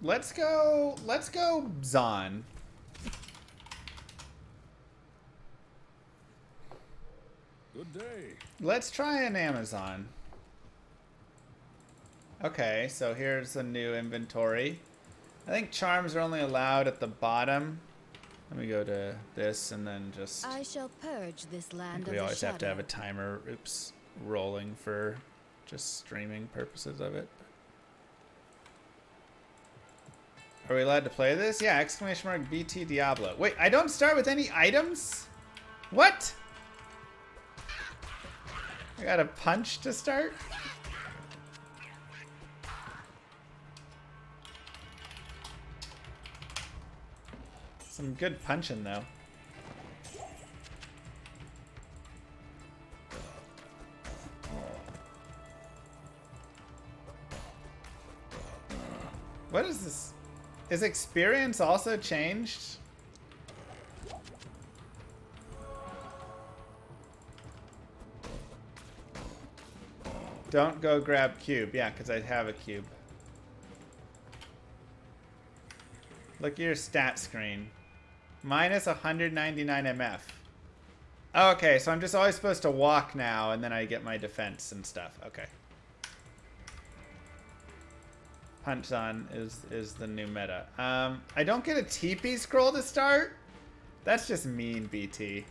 let's go Zon. Good day. Let's try an Amazon. Okay, so here's a new inventory. I think charms are only allowed at the bottom. Let me go to this and then just... I shall purge this land of we the always have to have a shadow. timer, oops, rolling for just streaming purposes of it. Are we allowed to play this? Yeah, exclamation mark BTDiablo. Wait, I don't start with any items? What? I got a punch to start? Some good punching though. What is this? Is experience also changed? Don't go grab cube. Yeah, because I have a cube. Look at your stat screen. Minus 199 MF. Okay, so I'm just always supposed to walk now, and then I get my defense and stuff. Okay. Punch on is the new meta. I don't get a TP scroll to start. That's just mean, BT.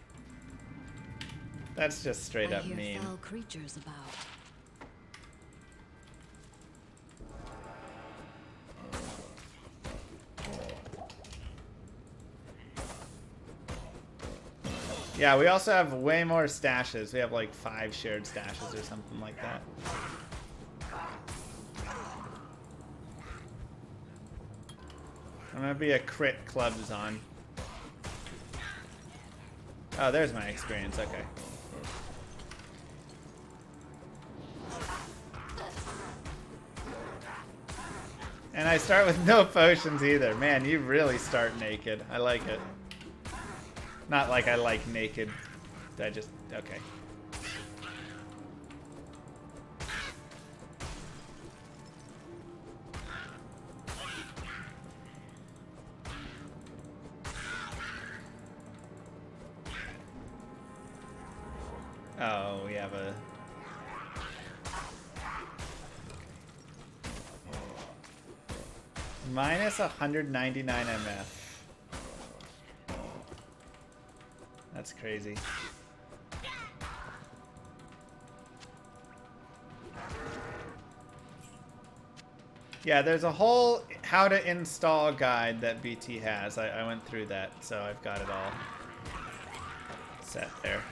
That's just straight up mean. Foul creatures about. Yeah, we also have way more stashes. We have like 5 shared stashes or something like that. I'm gonna be a crit clubs on. Oh, there's my experience. Okay. And I start with no potions either. Man, you really start naked. I like it. Not like I like naked. I just... okay. Oh, we have a... minus 199 MF. That's crazy. Yeah, there's a whole how to install guide that BT has. I went through that, so I've got it all set there.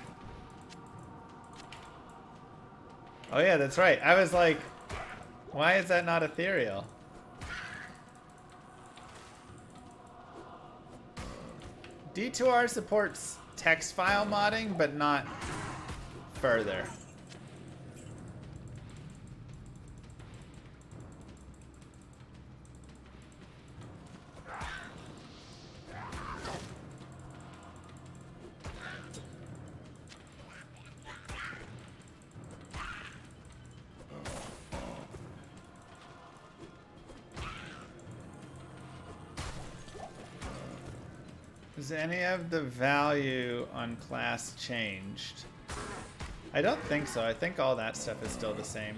Oh yeah, that's right. I was like, why is that not ethereal? D2R supports text file modding, but not further. Is any of the value on class changed? I don't think so. I think all that stuff is still the same.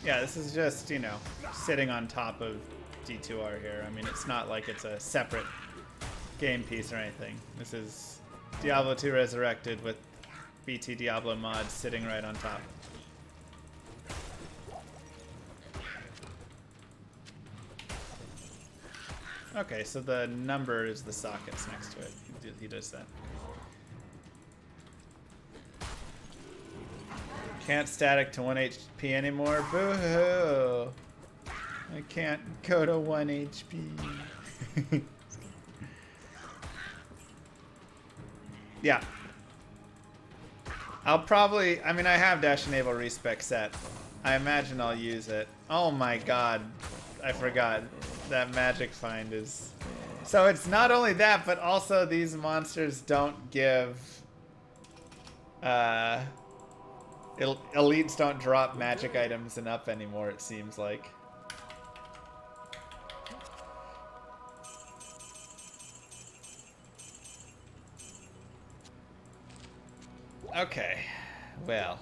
Yeah, this is just, you know, sitting on top of D2R here. I mean, it's not like it's a separate game piece or anything. This is Diablo 2 Resurrected with BTDiablo mods sitting right on top. Okay, so the number is the sockets next to it. He does that. Can't static to 1 HP anymore. Boo-hoo! I can't go to 1 HP. Yeah. I'll probably... I mean, I have dash enable respec set. I imagine I'll use it. Oh my god. I forgot that magic find is. So it's not only that, but also these monsters don't give. Elites don't drop magic items and up anymore. It seems like. Okay, well.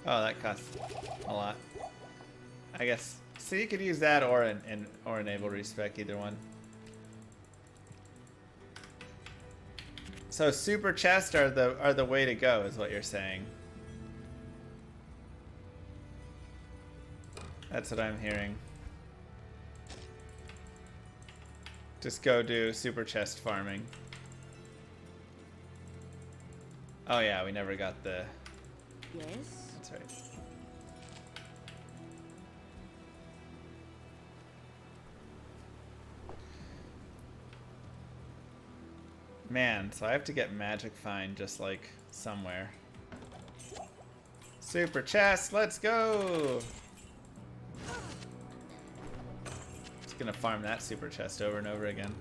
Oh, that costs a lot. I guess. So you could use that or enable respec, either one. So super chest are the way to go, is what you're saying. That's what I'm hearing. Just go do super chest farming. Oh yeah, we never got the. Yes. That's right. Man, so I have to get magic find just like somewhere. Super chest, let's go! Just gonna farm that super chest over and over again.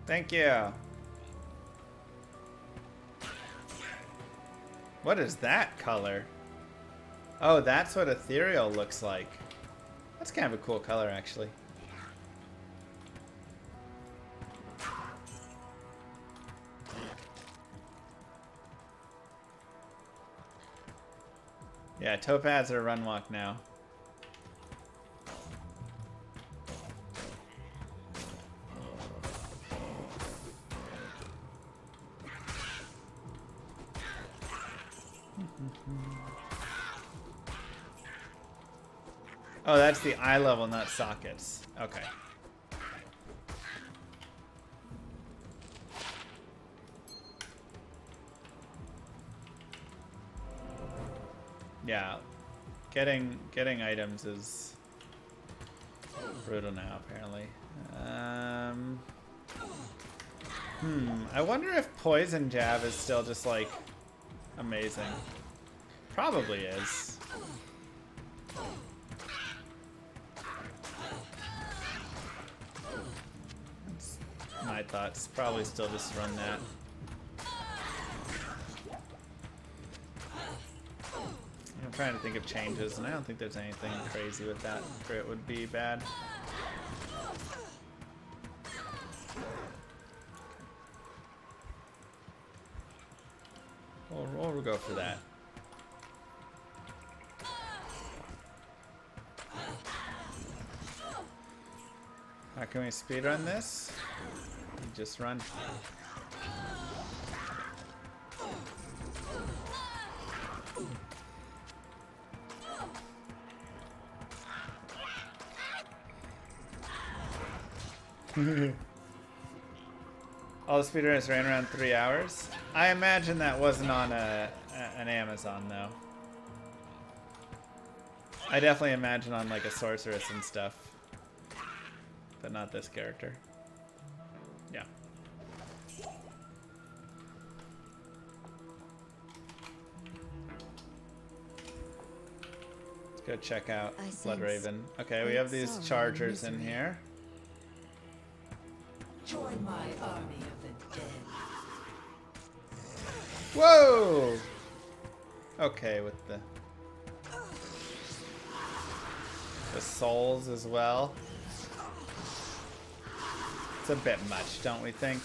Thank you. What is that color? Oh, that's what ethereal looks like. That's kind of a cool color, actually. Yeah, topaz are run walk now. Oh, that's the eye level, not sockets. Okay. Yeah, getting items is brutal now, apparently. I wonder if poison jab is still just like amazing. Probably is. That's my thoughts. Probably still just run that. I'm trying to think of changes, and I don't think there's anything crazy with that where it would be bad. We'll go for that. How can we speedrun this? You just run. All the speedrunners ran around 3 hours. I imagine that wasn't on an Amazon though. I definitely imagine on like a sorceress and stuff, but not this character. Yeah. Let's go check out Blood Raven. Okay, we have these chargers in here. Join my army of the dead. Whoa! Okay, with the souls as well. It's a bit much, don't we think?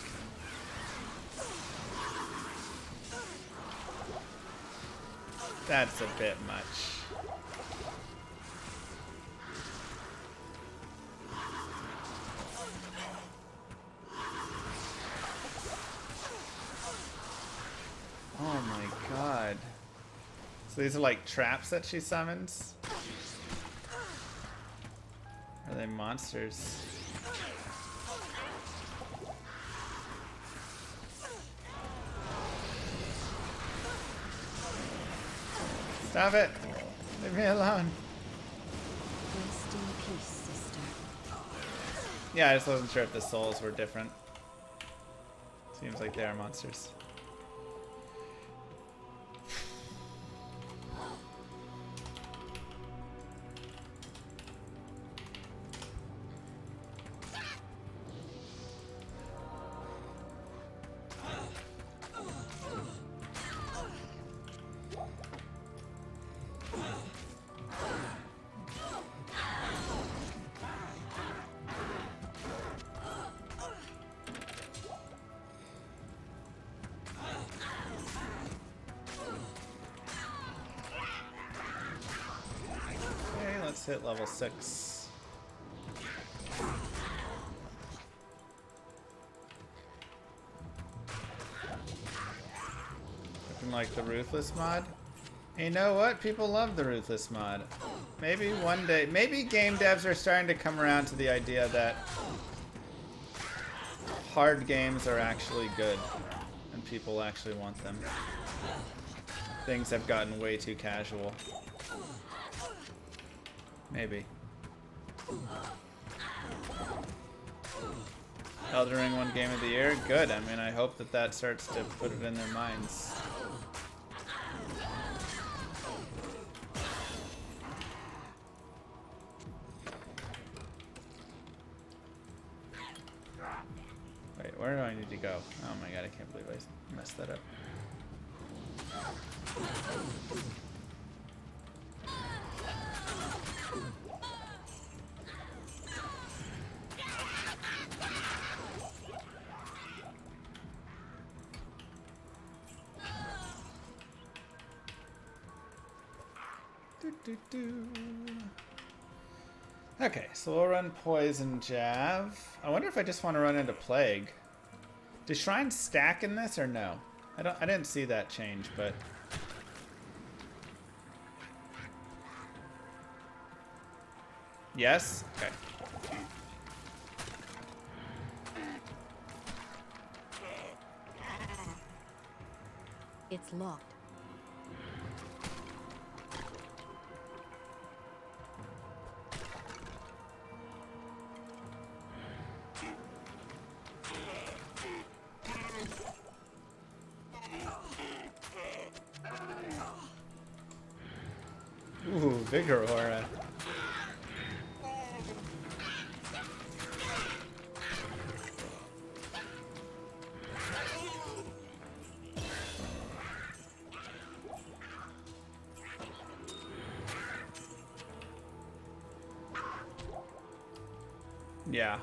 That's a bit much. Oh my god. So these are like traps that she summons? Are they monsters? Stop it! Leave me alone. Rest in peace, sister. Yeah, I just wasn't sure if the souls were different. Seems like they are monsters. Let's hit level 6. Looking like the Ruthless mod. You know what? People love the Ruthless mod. Maybe one day, maybe game devs are starting to come around to the idea that hard games are actually good and people actually want them. Things have gotten way too casual. Maybe. Elden Ring won Game of the Year? Good. I mean, I hope that that starts to put it in their minds. Wait, where do I need to go? Oh my god, I can't believe I messed that up. Okay, so we'll run Poison Jab. I wonder if I just want to run into Plague. Do shrines stack in this or no? I didn't see that change, but yes? Okay. It's locked. Ooh, Vigor Aura. Yeah.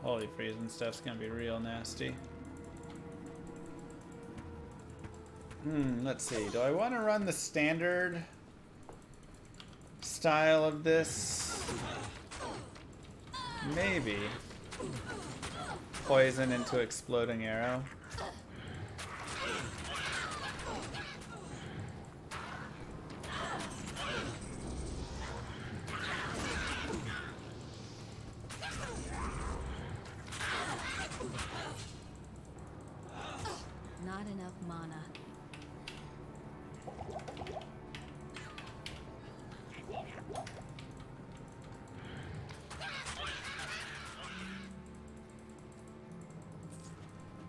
Holy freezing stuff's gonna be real nasty. Let's see. Do I want to run the standard style of this? Maybe. Poison into Exploding Arrow. Not enough mana.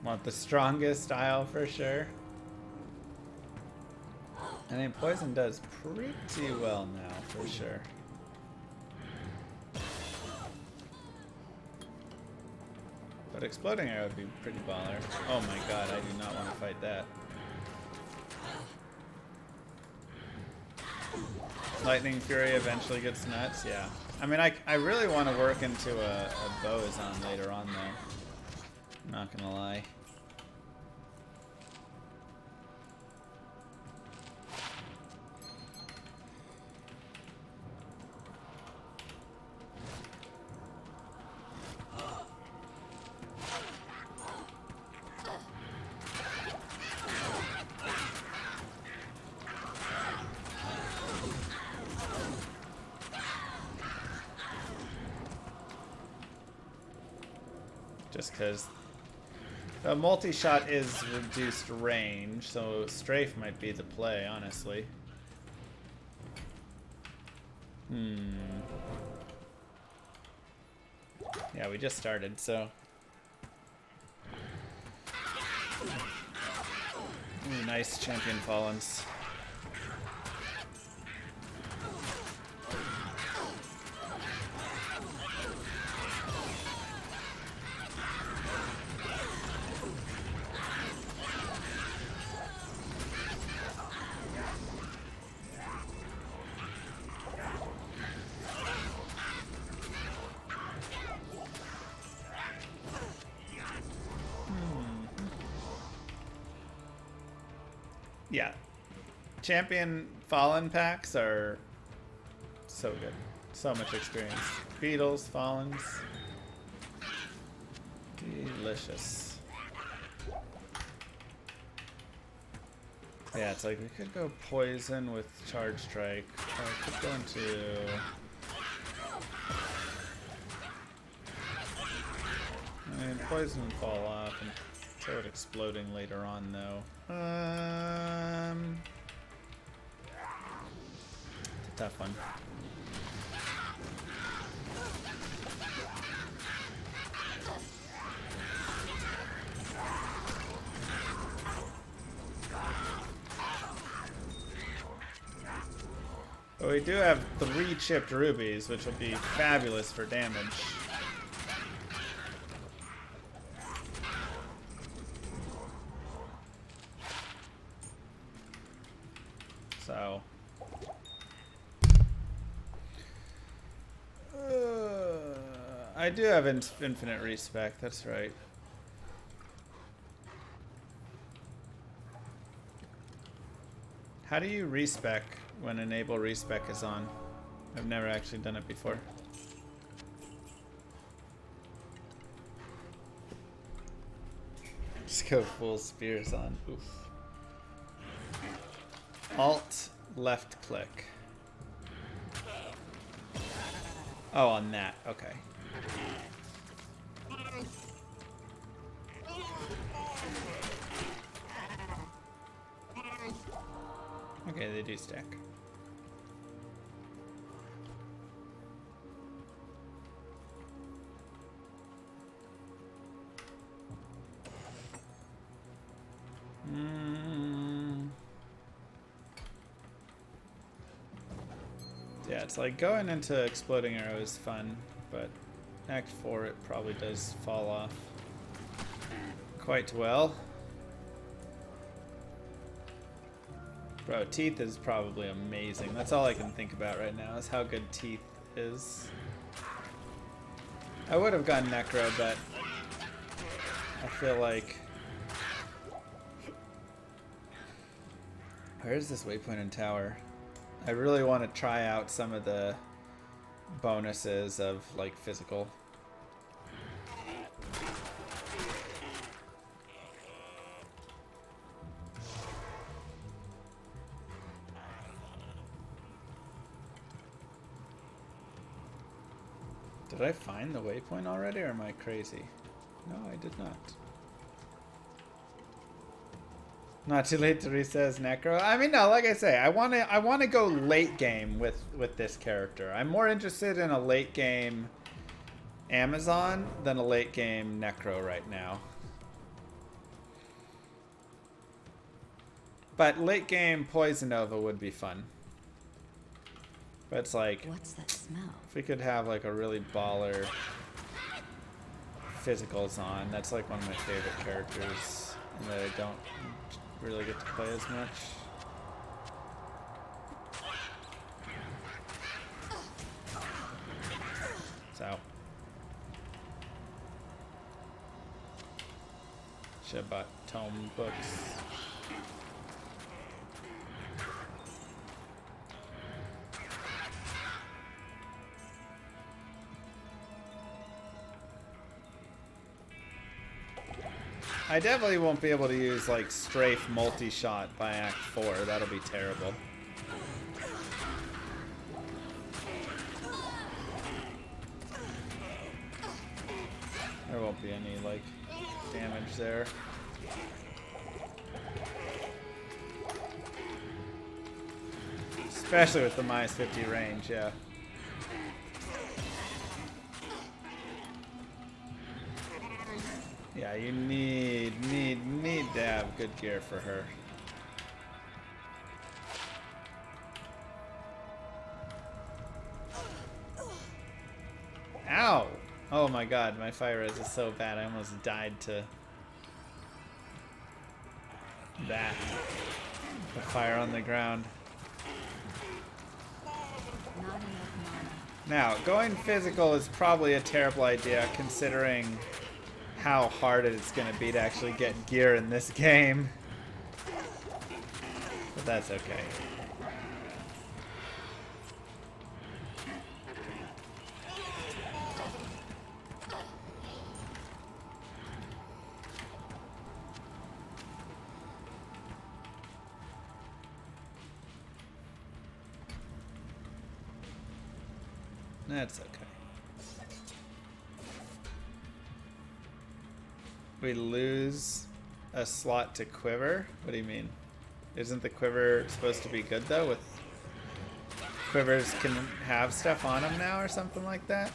Want the strongest style for sure. I mean, Poison does pretty well now, for sure. But Exploding Arrow would be pretty baller. Oh my god, I do not want to fight that. Lightning Fury eventually gets nuts, yeah. I mean, I really want to work into a Boazon later on, though. Not gonna lie. Just because the multi-shot is reduced range, so strafe might be the play, honestly. Yeah, Yeah, we just started, so. Ooh, nice champion Fallens. Yeah. Champion Fallen packs are so good. So much experience. Beetles, Fallens. Delicious. Yeah, it's like we could go poison with charge strike. Or I could go into... I mean, poison would fall off and throw it exploding later on, though. It's a tough one. But we do have 3 chipped rubies, which will be fabulous for damage. So. I do have infinite respec, that's right. How do you respec when enable respec is on? I've never actually done it before. Just go full spears on. Oof. Alt left click. Oh, on that. Okay. Okay, they do stack. Yeah, it's like going into exploding arrow is fun, but Act 4 it probably does fall off quite well. Bro, Teeth is probably amazing. That's all I can think about right now is how good Teeth is. I would have gone Necro, but I feel like... Where is this waypoint and tower? I really want to try out some of the bonuses of like physical. Did I find the waypoint already, or am I crazy? No, I did not. Not too late to reset Necro. I mean, no, like I say, I want to go late game with this character. I'm more interested in a late game Amazon than a late game Necro right now. But late game Poison Nova would be fun. But it's like, What's that smell? if we could have like a really baller physicals on, that's like one of my favorite characters, and that I don't really get to play as much. So should have bought tome books. I definitely won't be able to use like strafe multi-shot by Act 4. That'll be terrible. There won't be any like damage there. Especially with the -50 range, yeah. Yeah, you need to have good gear for her. Ow! Oh my god, my fire res is so bad. I almost died to that. The fire on the ground. Not enough mana. Now, going physical is probably a terrible idea considering how hard it's going to be to actually get gear in this game. But that's okay. That's okay. We lose a slot to quiver? What do you mean? Isn't the quiver supposed to be good though? With quivers can have stuff on them now or something like that?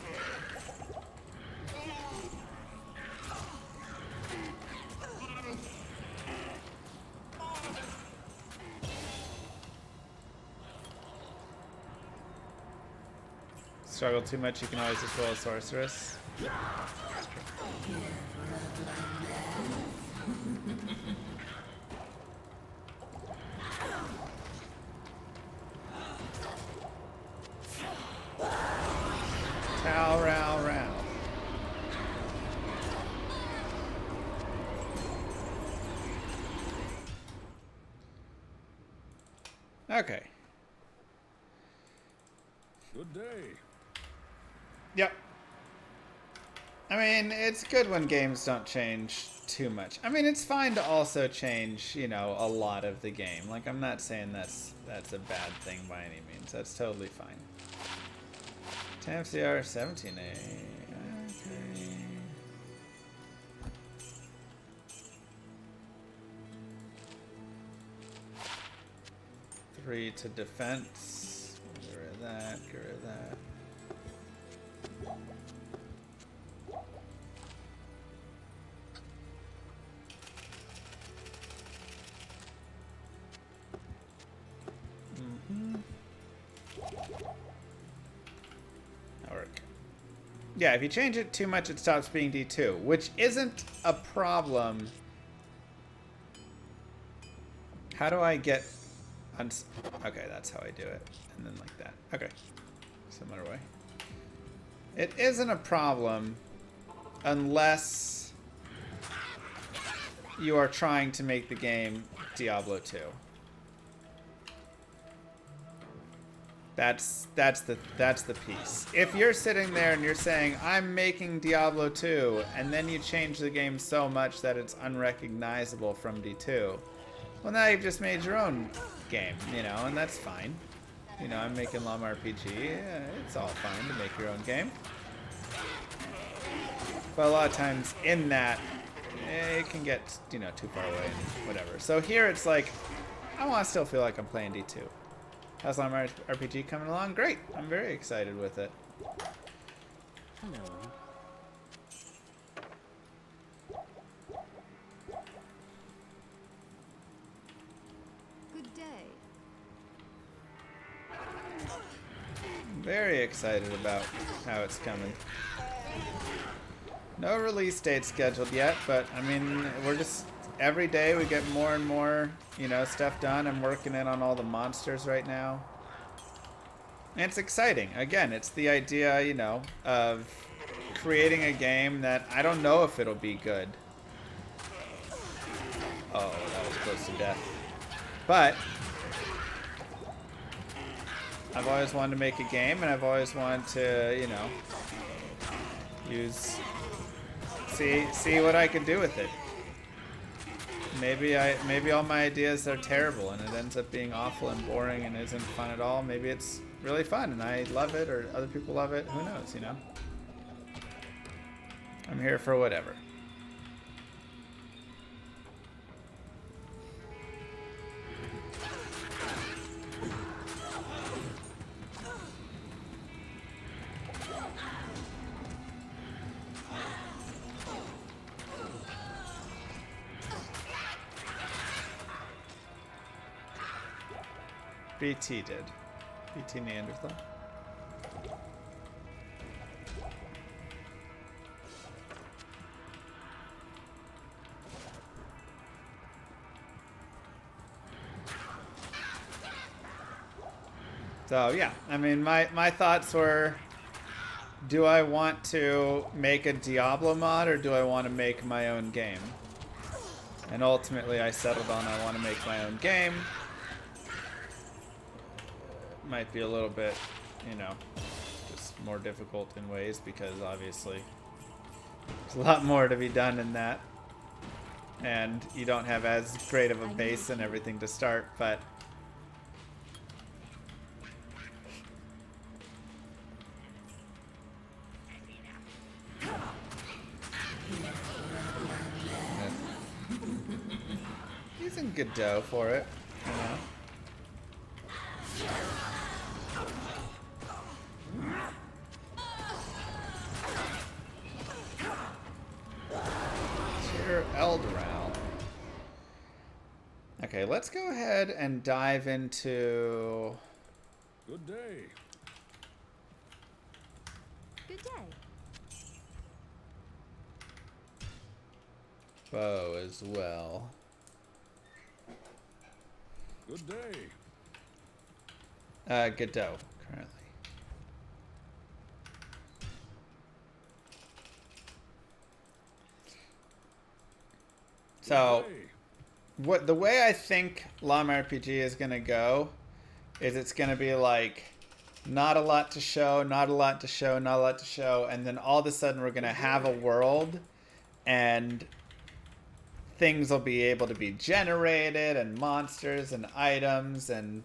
Struggle too much, you can always just roll a sorceress. Tow, row, row. Okay. Good day. Yep. I mean, it's good when games don't change too much. I mean, it's fine to also change, you know, a lot of the game. Like, I'm not saying that's a bad thing by any means. That's totally fine. 10 FCR, 17A. Okay. 3 to defense. Get rid of that, get rid of that. Yeah, if you change it too much, it stops being D2, which isn't a problem. How do I get... Okay, that's how I do it. And then like that. Okay. Similar way. It isn't a problem unless you are trying to make the game Diablo 2. That's the piece. If you're sitting there and you're saying, I'm making Diablo 2, and then you change the game so much that it's unrecognizable from D2, well, now you've just made your own game, you know, and that's fine. You know, I'm making Llama RPG. Yeah, it's all fine to make your own game. But a lot of times in that, it can get, you know, too far away and whatever. So here it's like, I want to still feel like I'm playing D2. How's Llama RPG coming along? Great. I'm very excited with it. Hello. Good day. Very excited about how it's coming. No release date scheduled yet, but I mean, we're just every day we get more and more, you know, stuff done. I'm working in on all the monsters right now. And it's exciting. Again, it's the idea, you know, of creating a game that I don't know if it'll be good. Oh, that was close to death. But I've always wanted to make a game, and I've always wanted to, you know, see what I can do with it. Maybe all my ideas are terrible and it ends up being awful and boring and isn't fun at all. Maybe it's really fun and I love it or other people love it. Who knows, you know? I'm here for whatever. BT did. BT Neanderthal. So yeah, I mean, my thoughts were, do I want to make a Diablo mod or do I want to make my own game? And ultimately I settled on I want to make my own game. Might be a little bit, you know, just more difficult in ways because obviously there's a lot more to be done in that. And you don't have as great of a base and everything to start, but using good dough for it, you know. Cheer Eldoral. Okay, let's go ahead and dive into Good day. Good day. bow as well. Good day. Godot, currently. So, Good day. what the way I think LOM RPG is gonna go is it's gonna be like not a lot to show, not a lot to show, not a lot to show, and then all of a sudden we're gonna have a world and things will be able to be generated and monsters and items and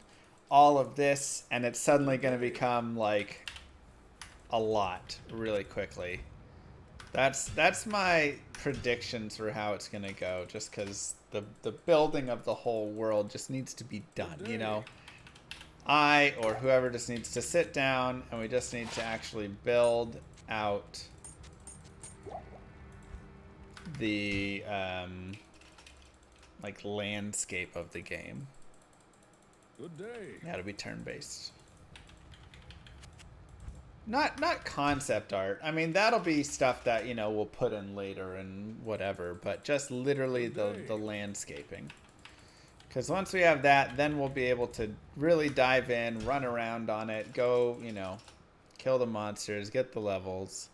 all of this, and it's suddenly going to become like a lot really quickly. That's my predictions for how it's going to go, just because the building of the whole world just needs to be done, you know. I or whoever just needs to sit down and we just need to actually build out the like landscape of the game. Good day. That'll be turn-based. Not concept art. I mean, that'll be stuff that, you know, we'll put in later and whatever, but just literally the landscaping. Because once we have that, then we'll be able to really dive in, run around on it, go, you know, kill the monsters, get the levels,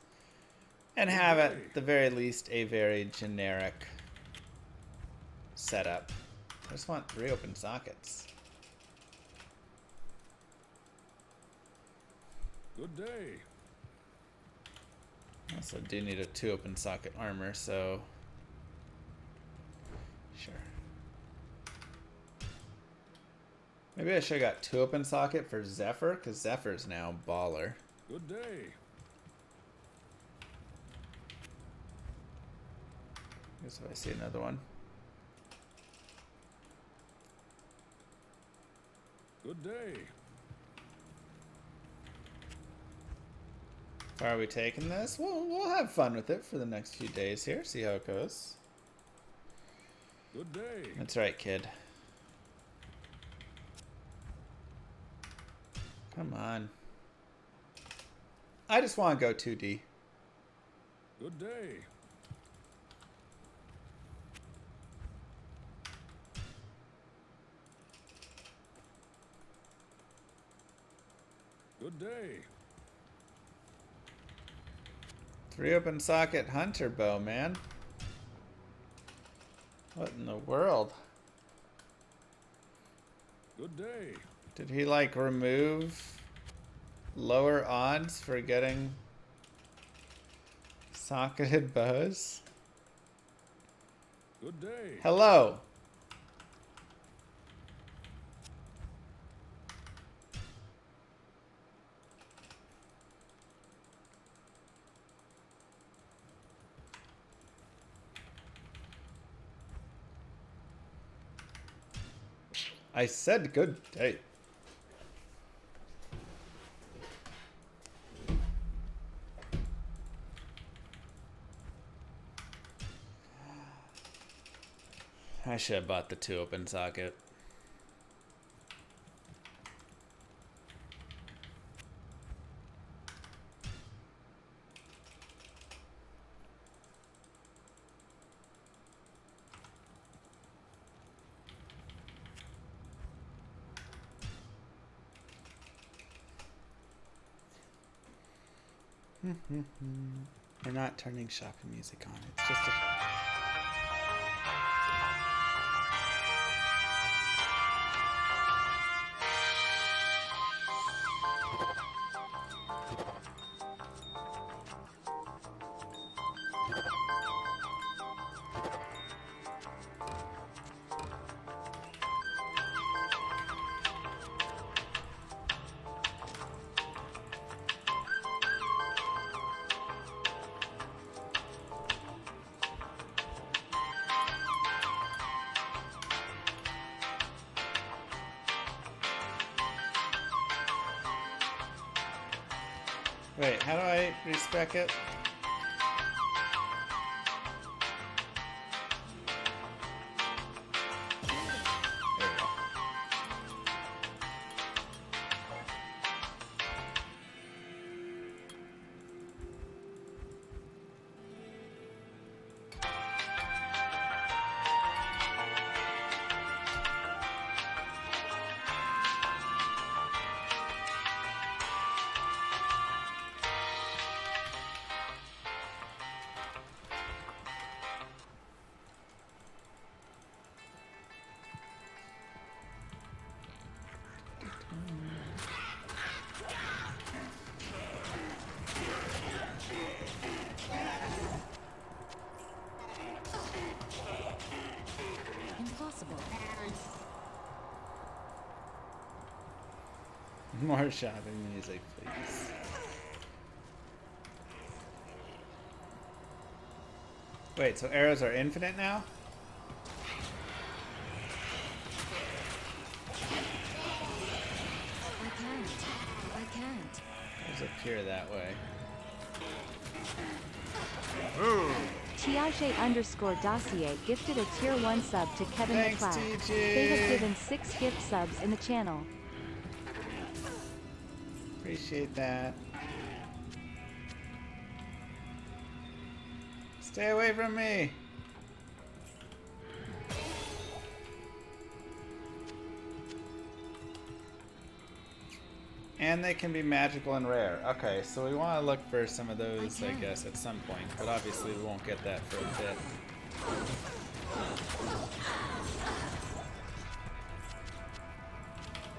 and have at the very least a very generic setup. I just want 3 open sockets. Good day. Also do need a 2 open socket armor, so sure. Maybe I should have got 2 open socket for Zephyr, because Zephyr's now baller. Good day. Guess if I see another one. Good day. How are we taking this? We'll have fun with it for the next few days here. See how it goes. Good day. That's right, kid. Come on. I just want to go 2D. Good day. Good day. 3 open socket hunter bow, man. What in the world? Good day. Did he like remove lower odds for getting socketed bows? Good day. Hello. I said good day. I should have bought the 2 open socket. We're not turning shopping music on. It's just a... Wait, how do I respec it? There we go. Impossible. More shopping music, please. Wait, so arrows are infinite now? I can't. Arrows appear that way. Tiage_dossier gifted a tier 1 sub to Kevin Thanks, McLeod. TJ. They have given 6 gift subs in the channel. Appreciate that. Stay away from me. And they can be magical and rare. Okay, so we want to look for some of those, I guess, at some point. But obviously we won't get that for a bit.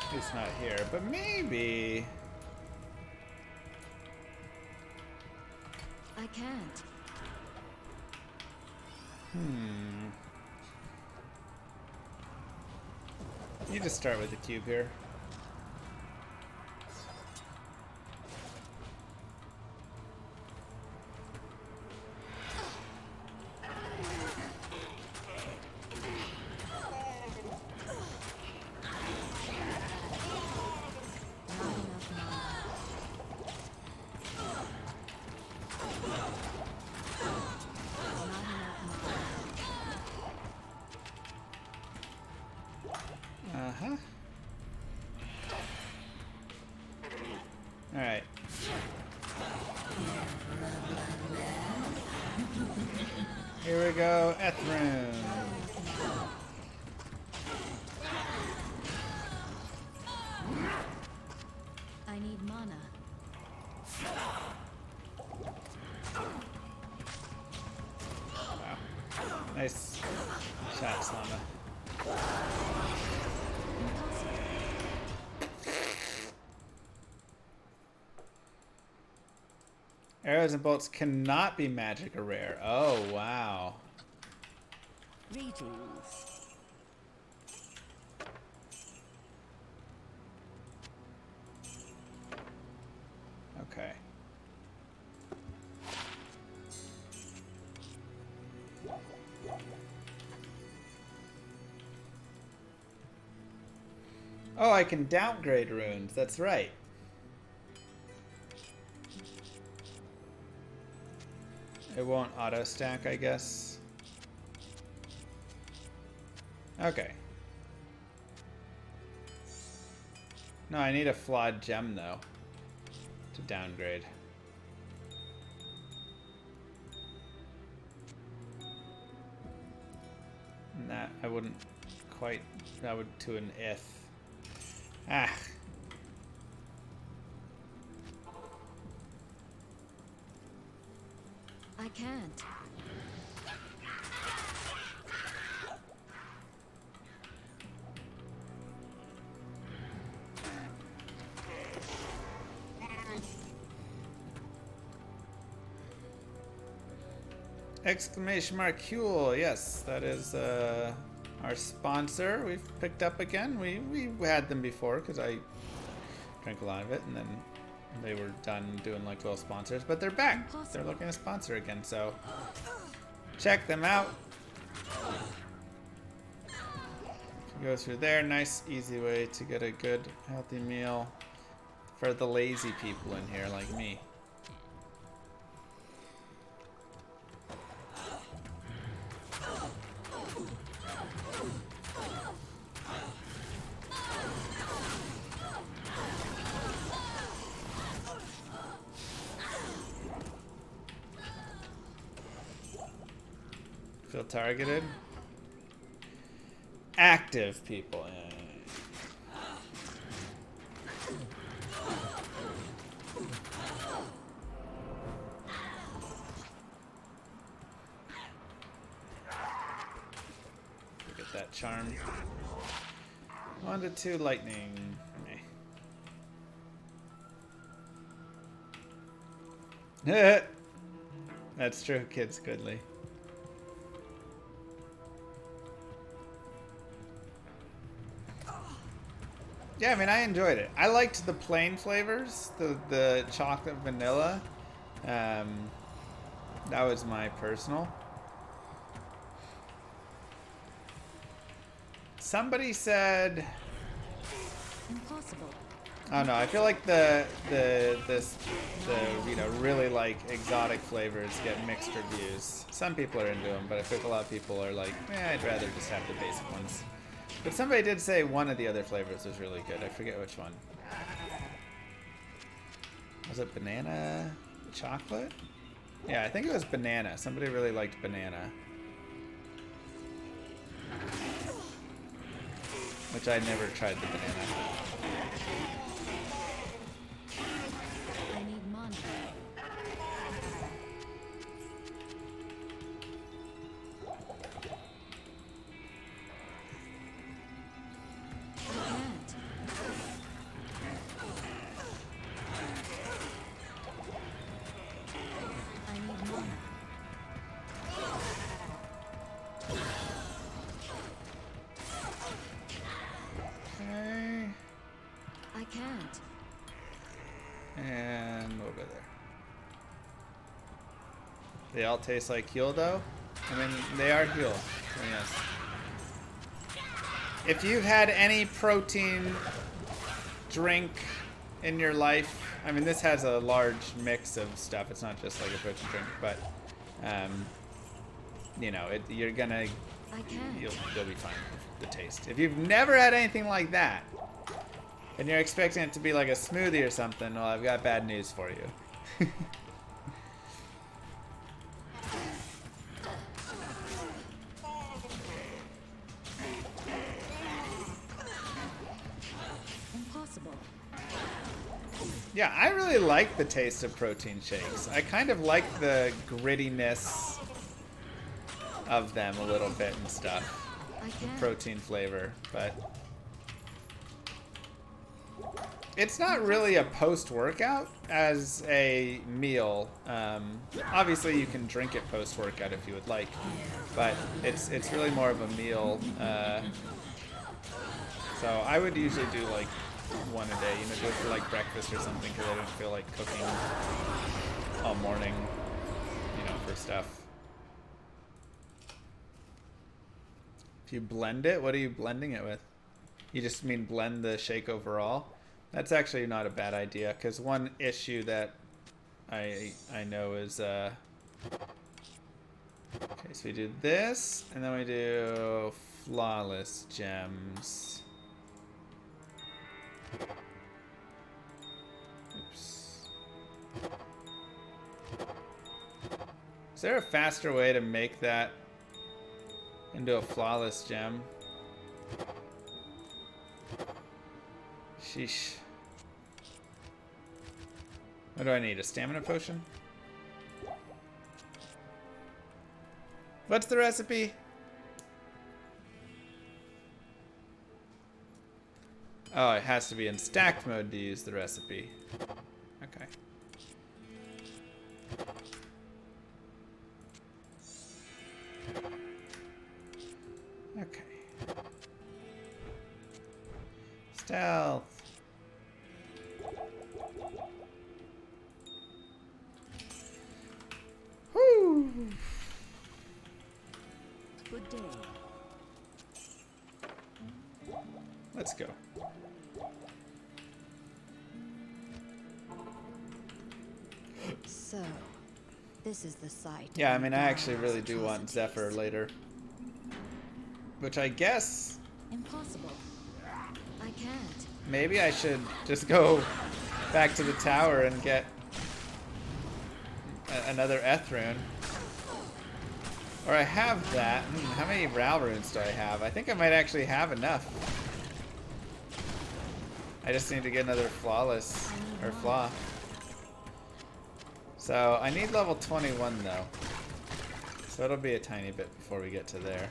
At least not here. But maybe... I can't. You just start with the cube here. Not enough mana. Not enough mana. Uh-huh. Alright. Here we go, Ethrune. I need mana. Wow. Nice shot, Slama. Arrows and bolts cannot be magic or rare. Oh, wow. Greetings. Okay. Oh, I can downgrade runes. That's right. It won't auto stack, I guess. Okay. No, I need a flawed gem though to downgrade. And that I wouldn't quite. That would to an if. Ah. I can't. Exclamation mark Huel. Yes, that is our sponsor. We've picked up again. We had them before because I drank a lot of it, and then they were done doing like little sponsors. But they're back. Impossible. They're looking to sponsor again. So check them out. Go through there. Nice, easy way to get a good, healthy meal for the lazy people in here like me. Feel targeted? Active people. Yeah. Get that charm. 1 to 2 lightning. Meh. That's true, kids goodly. Yeah, I mean, I enjoyed it. I liked the plain flavors, the chocolate vanilla. That was my personal. Somebody said, Impossible. oh no, I feel like the you know, really like exotic flavors get mixed reviews. Some people are into them, but I think a lot of people are like, I'd rather just have the basic ones. But somebody did say one of the other flavors was really good. I forget which one. Was it banana chocolate? Yeah, I think it was banana. Somebody really liked banana. Which I never tried the banana. I need mana. I can't. I need mana. Okay. I can't. And we'll go there. They all taste like Huel though? I mean, they are Huel. So yes. If you've had any protein drink in your life, I mean, this has a large mix of stuff. It's not just like a protein drink, but you know, you're gonna, I can't. you'll be fine with the taste. If you've never had anything like that, and you're expecting it to be like a smoothie or something, well, I've got bad news for you. Impossible. Yeah, I really like the taste of protein shakes. I kind of like the grittiness of them a little bit and stuff. I can't. Protein flavor, but it's not really a post-workout as a meal. Obviously, you can drink it post-workout if you would like, but it's really more of a meal. So I would usually do like one a day, you know, do it for like breakfast or something because I don't feel like cooking all morning, you know, for stuff. If you blend it, what are you blending it with? You just mean blend the shake overall? That's actually not a bad idea, because one issue that I know is okay, so we do this, and then we do flawless gems. Oops. Is there a faster way to make that into a flawless gem? Sheesh. What do I need? A stamina potion? What's the recipe? Oh, it has to be in stacked mode to use the recipe. Okay. Okay. Stealth. Whoo! Good day. Let's go. So, this is the site. Yeah, I mean, I actually Darwin's really do want atrocities. Zephyr later. Which I guess Impossible. I can't. maybe I should just go back to the tower and get another Eth rune. Or I have that. How many Ral runes do I have? I think I might actually have enough. I just need to get another flawless or flaw. So I need level 21 though. So it'll be a tiny bit before we get to there.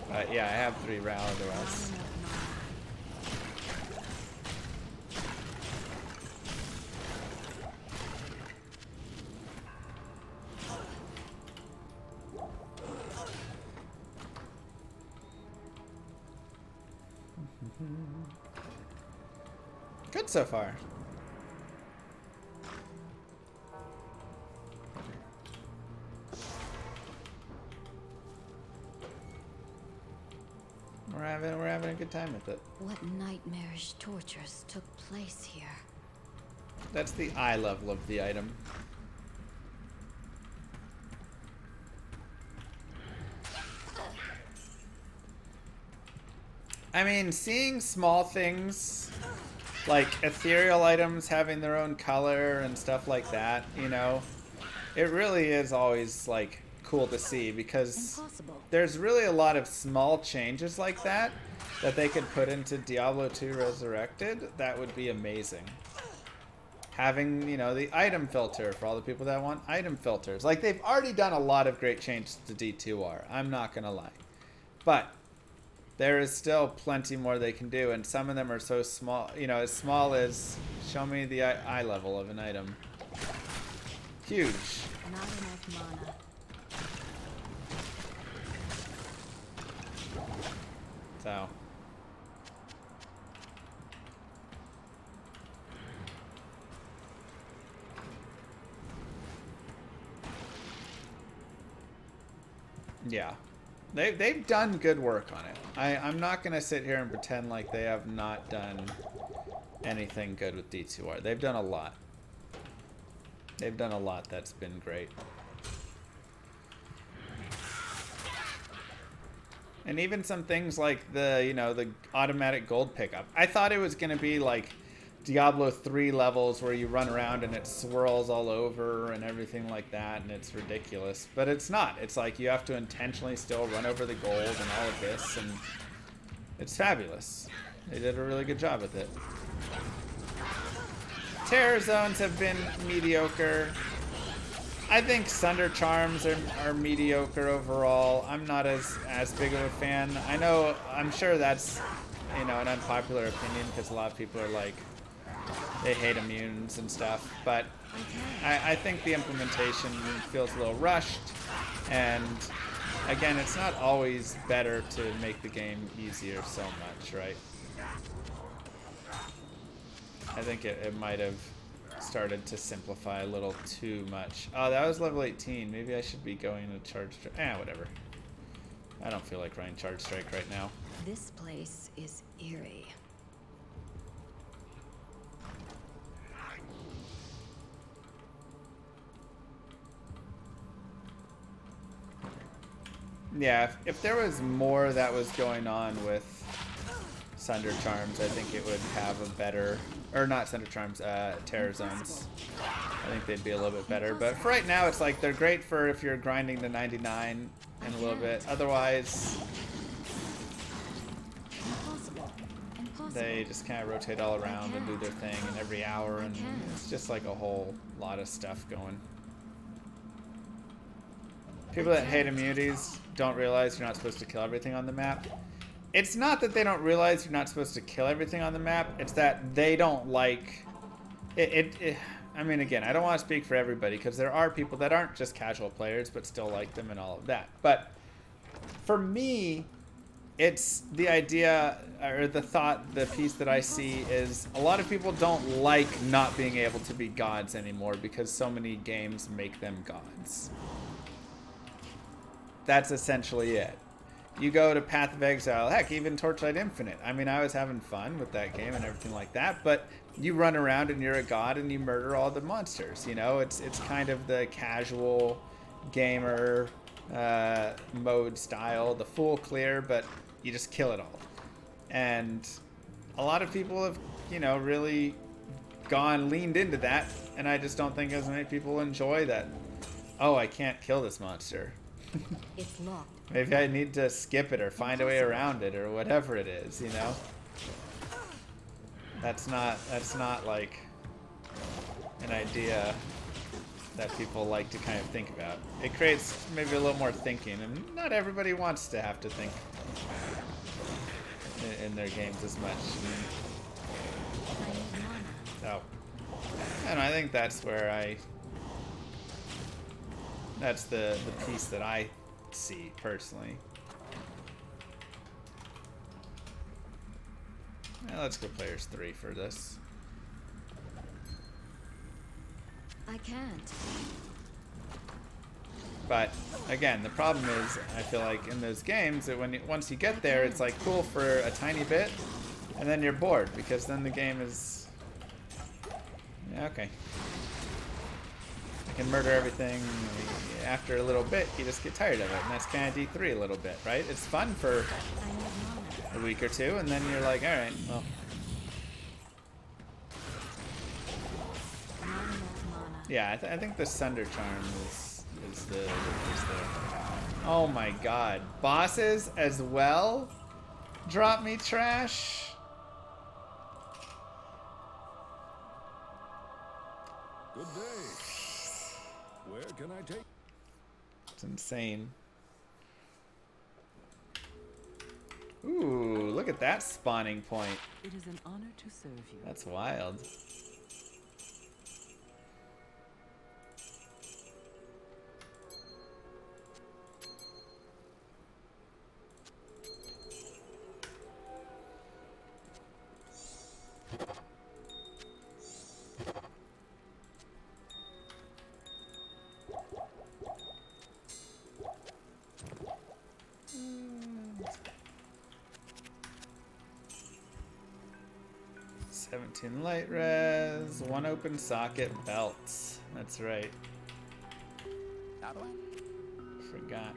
But yeah, I have 3 Ral otherwise. Good so far. We're having a good time with it. What nightmarish tortures took place here? That's the eye level of the item. I mean, seeing small things like ethereal items having their own color and stuff like that, you know, it really is always like cool to see because Impossible. there's really a lot of small changes like that that they could put into Diablo 2 Resurrected. That would be amazing. Having, you know, the item filter for all the people that want item filters. Like, they've already done a lot of great changes to D2R. I'm not going to lie. But there is still plenty more they can do, and some of them are so small, you know, as small as show me the eye level of an item. Huge. Not enough mana. So. Yeah. They've done good work on it. I'm not going to sit here and pretend like they have not done anything good with D2R. They've done a lot. They've done a lot that's been great. And even some things like the, you know, the automatic gold pickup. I thought it was going to be like Diablo 3 levels where you run around and it swirls all over and everything like that, and it's ridiculous. But it's not. It's like you have to intentionally still run over the gold and all of this, and it's fabulous. They did a really good job with it. Terror zones have been mediocre. I think Sunder Charms are mediocre overall. I'm not as big of a fan. I know, I'm sure that's, you know, an unpopular opinion because a lot of people are like, they hate immunes and stuff, but I think the implementation feels a little rushed, and again, it's not always better to make the game easier so much, right? I think it might have started to simplify a little too much. Oh, that was level 18. Maybe I should be going to Charge Strike. Whatever. I don't feel like running Charge Strike right now. This place is eerie. Yeah, if there was more that was going on with Sunder Charms, I think it would have a better, or not Sunder Charms, Terror Zones. I think they'd be a little bit better. But for right now, it's like they're great for if you're grinding to 99 in a little bit. Otherwise, Impossible. Impossible. they just kind of rotate all around and do their thing, and every hour, and it's just like a whole lot of stuff going. People that hate immunities don't realize you're not supposed to kill everything on the map. It's not that they don't realize you're not supposed to kill everything on the map. It's that they don't like it. I mean, again, I don't want to speak for everybody, because there are people that aren't just casual players but still like them and all of that. But for me, it's the idea, or the thought, the piece that I see is a lot of people don't like not being able to be gods anymore because so many games make them gods. That's essentially it. You go to Path of Exile, heck, even Torchlight Infinite. I mean, I was having fun with that game and everything like that, but you run around and you're a god and you murder all the monsters, you know? It's kind of the casual gamer mode style, the full clear, but you just kill it all. And a lot of people have, you know, really leaned into that, and I just don't think as many people enjoy that. Oh, I can't kill this monster. It's locked. Maybe I need to skip it or find a way around it or whatever it is, you know? That's not like an idea that people like to kind of think about. It creates maybe a little more thinking, and not everybody wants to have to think in their games as much. So, and I think that's where that's the piece that I see personally. Now let's go players 3 for this. I can't. But again, the problem is, I feel like in those games that once you get there, it's like cool for a tiny bit, and then you're bored because then the game is, yeah, okay. I can murder everything. After a little bit, you just get tired of it, and that's kind of D3 a little bit, right? It's fun for a week or two, and then you're like, all right, well. Yeah, I think the Sunder Charm is the piece there. Oh my god. Bosses as well? Drop me trash? Good day. Where can I take? It's insane. Ooh, look at that spawning point. It is an honor to serve you. That's wild. Light res, 1 open socket, belts. That's right. Forgot.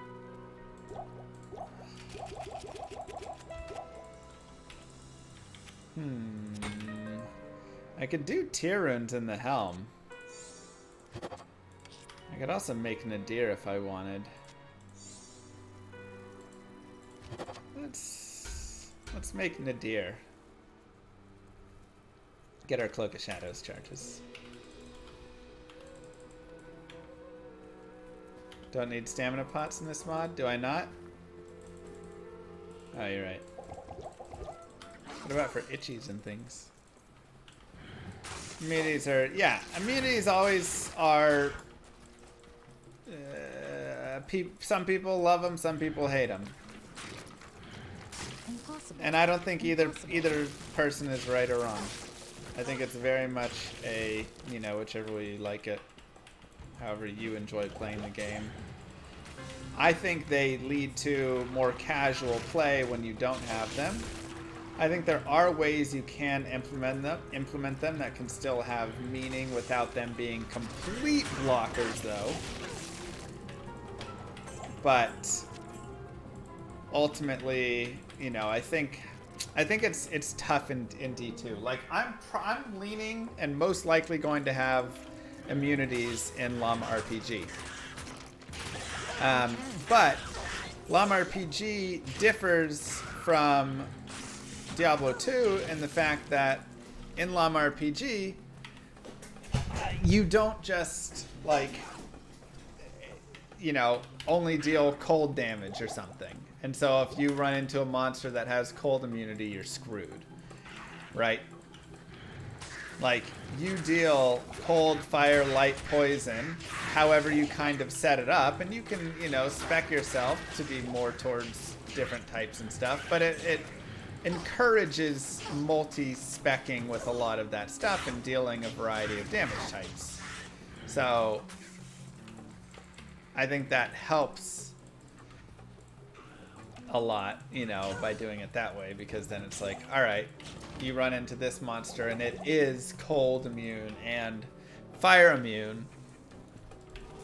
I could do tier runes in the helm. I could also make Nadir if I wanted. Let's make Nadir. Get our Cloak of Shadows charges. Don't need stamina pots in this mod, do I not? Oh, you're right. What about for itchies and things? Immunities are, yeah, immunities always are, some people love them, some people hate them. Impossible. And I don't think either person is right or wrong. I think it's very much a, you know, whichever way you like it, however you enjoy playing the game. I think they lead to more casual play when you don't have them. I think there are ways you can implement them that can still have meaning without them being complete blockers, though. But ultimately, you know, I think it's tough in D2. Like I'm leaning and most likely going to have immunities in Llama RPG. But Llama RPG differs from Diablo 2 in the fact that in LOM RPG, you don't just, like, you know, only deal cold damage or something. And so if you run into a monster that has cold immunity, you're screwed. Right? Like, you deal cold, fire, light, poison, however you kind of set it up, and you can, you know, spec yourself to be more towards different types and stuff, but it encourages multi-specking with a lot of that stuff and dealing a variety of damage types. So, I think that helps a lot, you know, by doing it that way, because then it's like, alright, you run into this monster and it is cold immune and fire immune,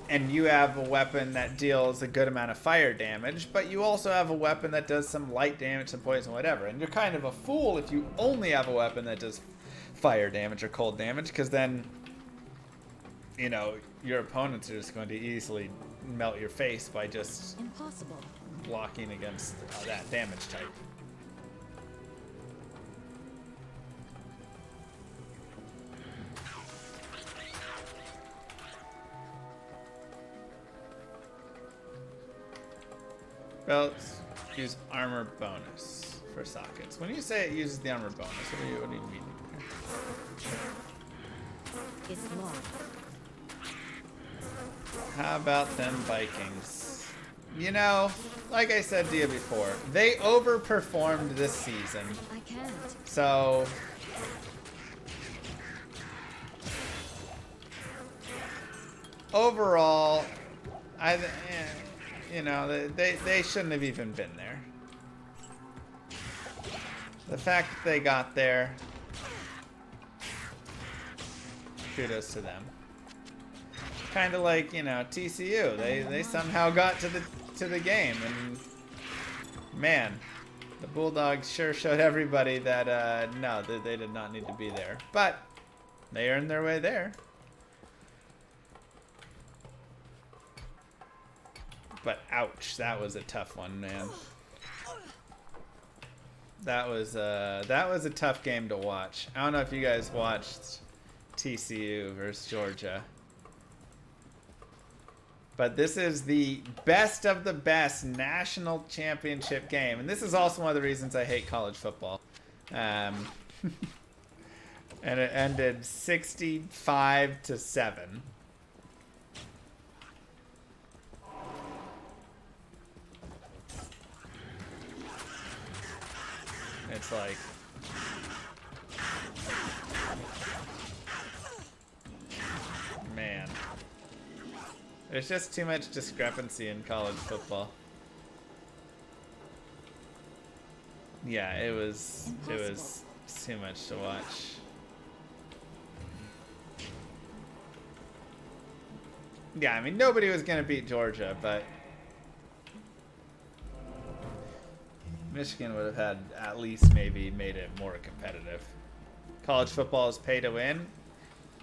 and you have a weapon that deals a good amount of fire damage, but you also have a weapon that does some light damage, some poison, whatever. And you're kind of a fool if you only have a weapon that does fire damage or cold damage, because then, you know, your opponents are just going to easily melt your face by just Impossible. blocking against that damage type. Belts use armor bonus for sockets. When you say it uses the armor bonus, what do you mean here? It's locked. How about them Vikings? You know, like I said to you before, they overperformed this season. I can't. So, overall, you know, they shouldn't have even been there. The fact that they got there, kudos to them. Kind of like, you know, TCU. They somehow got to the game, and man, the Bulldogs sure showed everybody that no, they did not need to be there. But they earned their way there. But ouch, that was a tough one, man. That was a tough game to watch. I don't know if you guys watched TCU versus Georgia. But this is the best of the best national championship game. And this is also one of the reasons I hate college football. And it ended 65-7. It's like, man, there's just too much discrepancy in college football. Yeah, it was too much to watch. Yeah, I mean, nobody was gonna beat Georgia, but Michigan would have had at least maybe made it more competitive. College football is pay to win.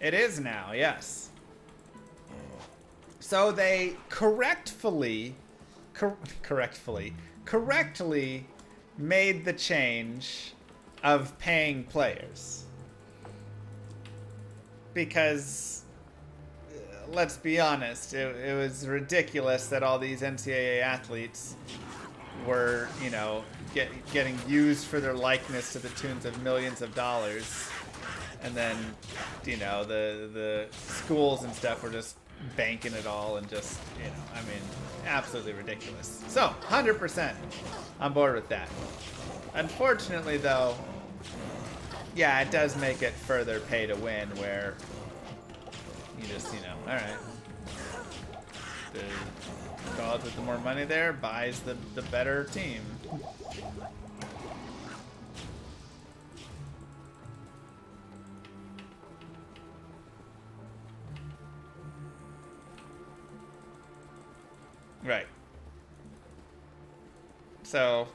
It is now, yes. So they correctly made the change of paying players. Because, let's be honest, it was ridiculous that all these NCAA athletes were, you know, getting used for their likeness to the tunes of millions of dollars, and then, you know, the schools and stuff were just banking it all and just, you know, I mean, absolutely ridiculous. So 100% on board with that. Unfortunately, though, yeah, it does make it further pay to win, where you just, you know, all right, the college with the more money there buys the better team. Right. So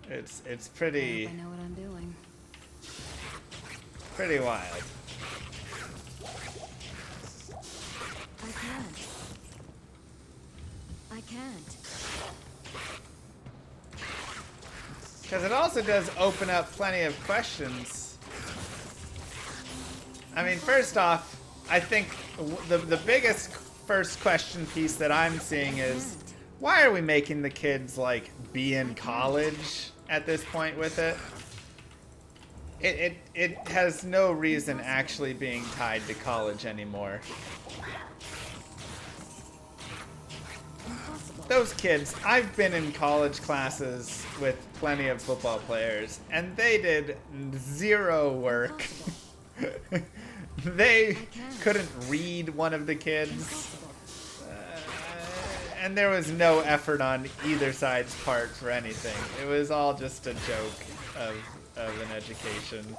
it's pretty I know what I'm doing. pretty wild. I can't. Because it also does open up plenty of questions. I mean, first off, I think the biggest first question piece that I'm seeing is, why are we making the kids, like, be in college at this point with it? It has no reason actually being tied to college anymore. Those kids, I've been in college classes with plenty of football players, and they did zero work. They couldn't read, one of the kids. And there was no effort on either side's part for anything. It was all just a joke of an education.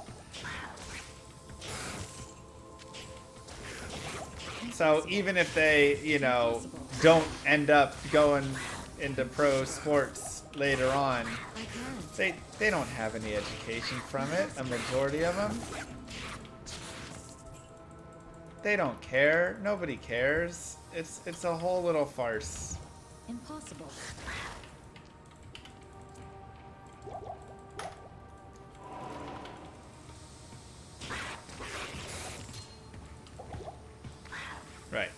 So even if they, you know, don't end up going into pro sports later on, they don't have any education from it, a majority of them. They don't care. Nobody cares. It's a whole little farce. Impossible. Right.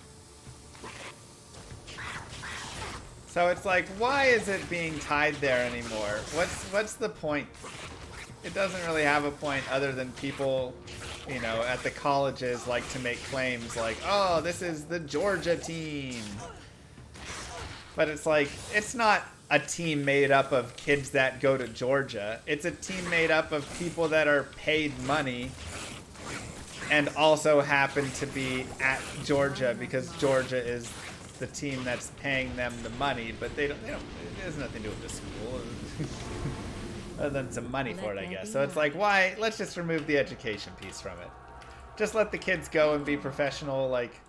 So it's like, why is it being tied there anymore? What's the point? It doesn't really have a point other than people, you know, at the colleges like to make claims like, oh, this is the Georgia team. But it's like, it's not a team made up of kids that go to Georgia. It's a team made up of people that are paid money and also happen to be at Georgia because Georgia is the team that's paying them the money, but they don't it has nothing to do with the school other than some money for it, I guess. So it's like, why? Let's just remove the education piece from it. Just let the kids go and be professional, like,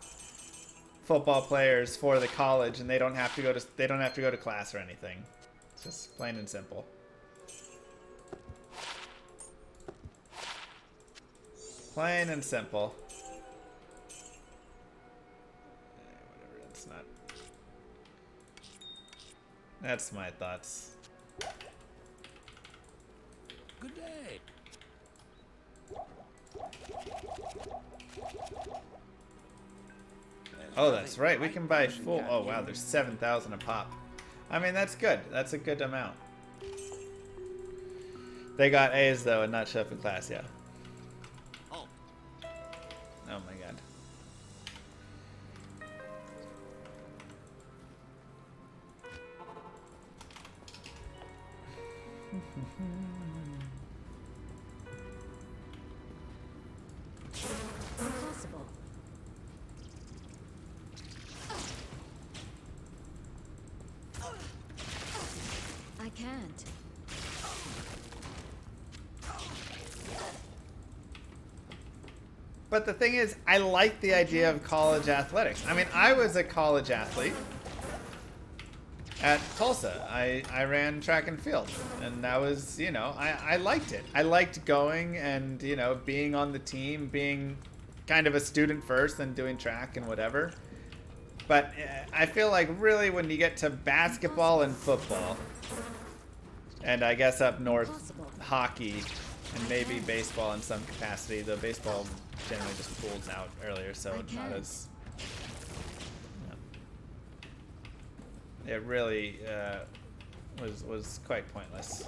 football players for the college, and they don't have to go to class or anything. It's just plain and simple. Plain and simple. Whatever, that's not. That's my thoughts. Good day. Oh, that's right. We can buy full. Oh, wow. There's 7,000 a pop. I mean, that's good. That's a good amount. They got A's, though, and not show up in class, yeah. Oh my god. Impossible. I can't. But the thing is, I like the idea of college athletics. I mean, I was a college athlete at Tulsa. I ran track and field, and that was, you know, I liked it. I liked going and, you know, being on the team, being kind of a student first and doing track and whatever. But I feel like really when you get to basketball and football, and I guess up north, hockey, and maybe baseball in some capacity, though baseball generally just pulls out earlier, so it's not as... Yeah. It really was quite pointless.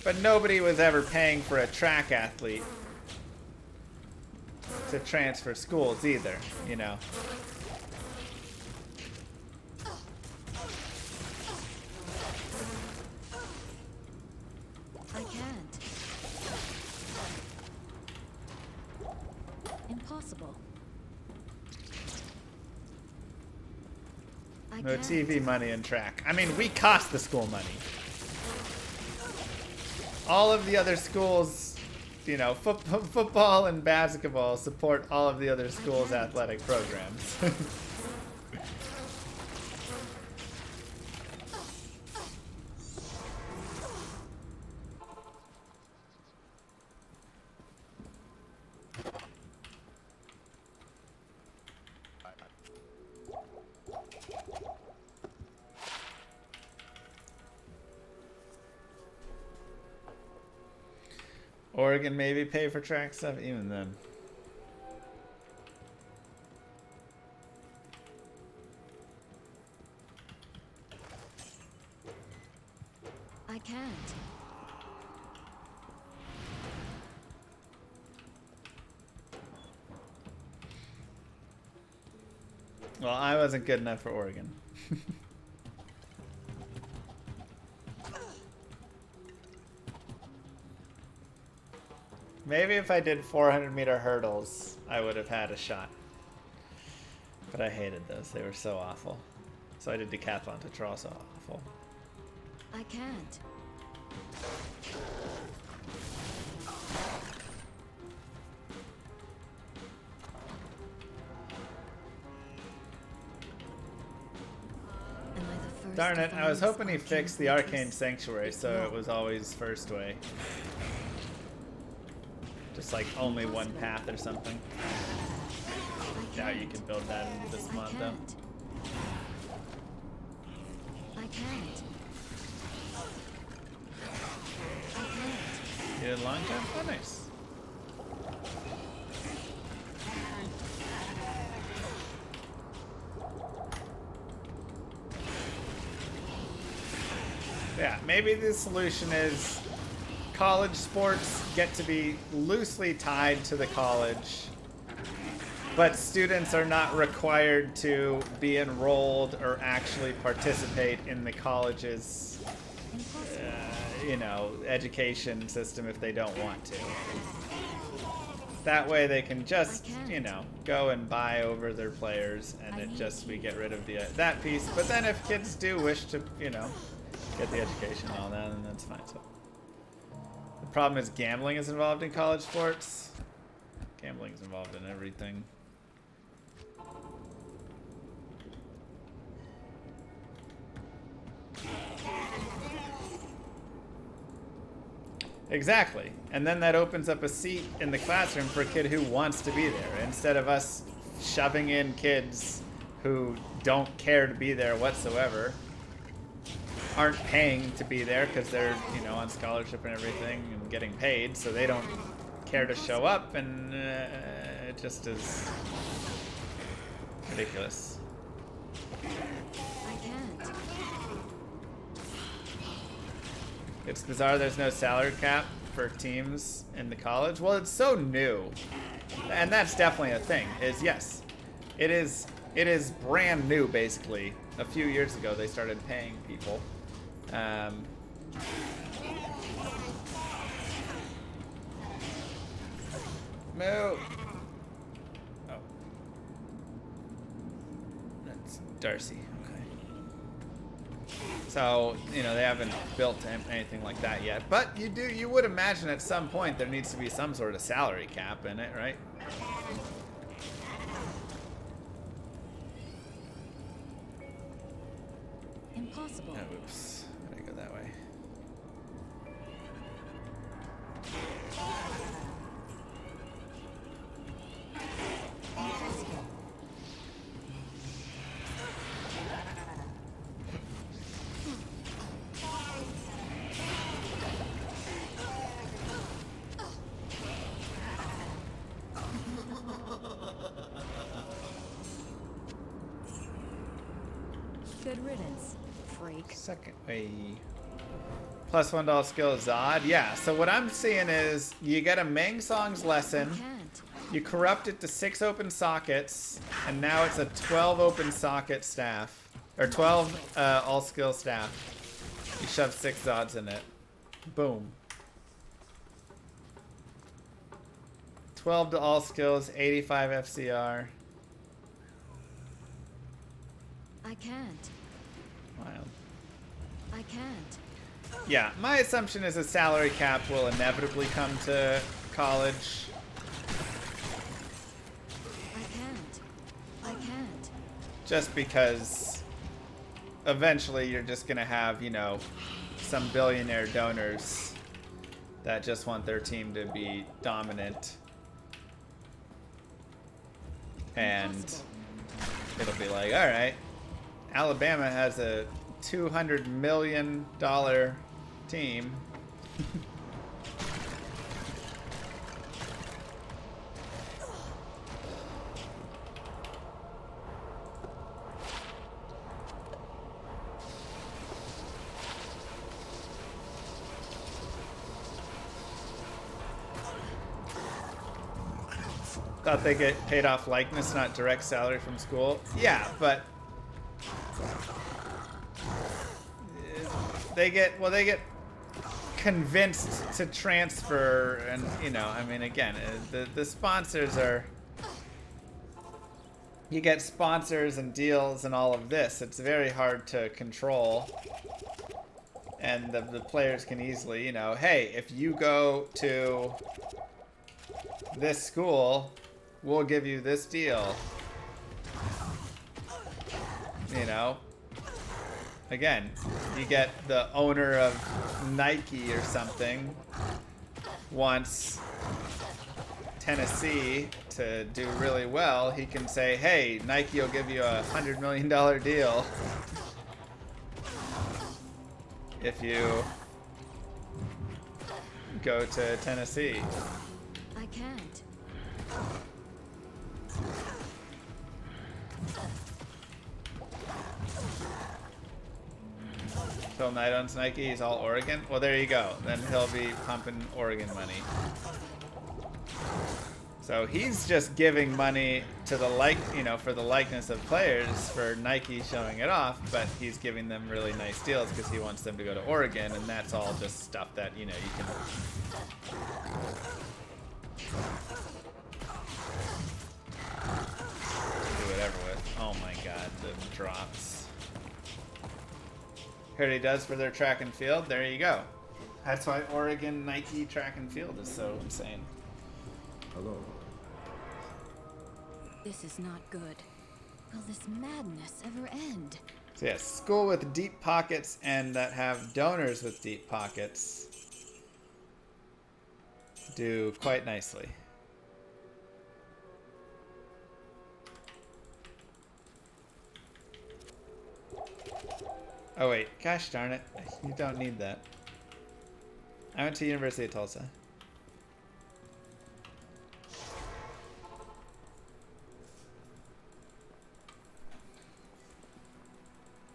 But nobody was ever paying for a track athlete to transfer schools either, you know. I can't. Impossible. No TV money in track. I mean, we cost the school money. All of the other schools, you know, football and basketball support all of the other schools' athletic programs. Oregon maybe pay for track stuff, even then. I can't. Well, I wasn't good enough for Oregon. Maybe if I did 400-meter hurdles, I would have had a shot. But I hated those. They were so awful. So I did decathlon, which are also awful. I can't. Am I the first Darn to it, I was find hoping he this fixed the arcane Arcane fortress? Sanctuary so it was always first way. Just like only one path or something. I Now you can't. can build that into this I mod though. can't. I can't. I can't. You did long jump? Oh, nice. Yeah, maybe the solution is college sports get to be loosely tied to the college, but students are not required to be enrolled or actually participate in the college's, you know, education system if they don't want to. That way they can just, you know, go and buy over their players, and it just, we get rid of the that piece. But then if kids do wish to, you know, get the education and all that, and that's fine. So the problem is gambling is involved in college sports. Gambling is involved in everything. Exactly. And then that opens up a seat in the classroom for a kid who wants to be there, instead of us shoving in kids who don't care to be there whatsoever, aren't paying to be there because they're, you know, on scholarship and everything and getting paid, so they don't care to show up, and it just is ridiculous. I can't. It's bizarre there's no salary cap for teams in the college. Well, it's so new. And that's definitely a thing, is yes. It is brand new, basically. A few years ago they started paying people. Move. Oh. That's Darcy. Okay. So, you know, they haven't built anything like that yet. But you would imagine at some point there needs to be some sort of salary cap in it, right? Impossible. Oh, oops. I gotta go that way. Good riddance, freak. Second way. +1 to all skill Zod. Yeah, so what I'm seeing is you get a Meng Song's lesson. Can't. You corrupt it to 6 open sockets, and now it's a 12 open socket staff. Or 12 all skill staff. You shove 6 Zods in it. Boom. 12 to all skills, 85 FCR. I can't. Wild. I can't. Yeah, my assumption is a salary cap will inevitably come to college. I can't. I can't. Just because eventually you're just going to have, you know, some billionaire donors that just want their team to be dominant. And it'll be like, all right, Alabama has a $200 million team. Thought they get paid off likeness, not direct salary from school. Yeah, but they get convinced to transfer, and you know, I mean, again, the sponsors are. You get sponsors and deals and all of this. It's very hard to control. And the players can easily, you know, hey, if you go to this school, we'll give you this deal. You know? Again, you get the owner of Nike or something wants Tennessee to do really well, he can say, hey, Nike will give you $100 million deal if you go to Tennessee. I can't. Phil Knight owns Nike, he's all Oregon. Well, there you go. Then he'll be pumping Oregon money. So he's just giving money to the for the likeness of players for Nike showing it off, but he's giving them really nice deals because he wants them to go to Oregon, and that's all just stuff that, you know, you can do whatever with. Oh my god, the drops. Heard he does for their track and field. There you go. That's why Oregon Nike track and field is so insane. Hello. This is not good. Will this madness ever end? So yes, school with deep pockets and that have donors with deep pockets do quite nicely. Oh wait, gosh darn it. You don't need that. I went to University of Tulsa.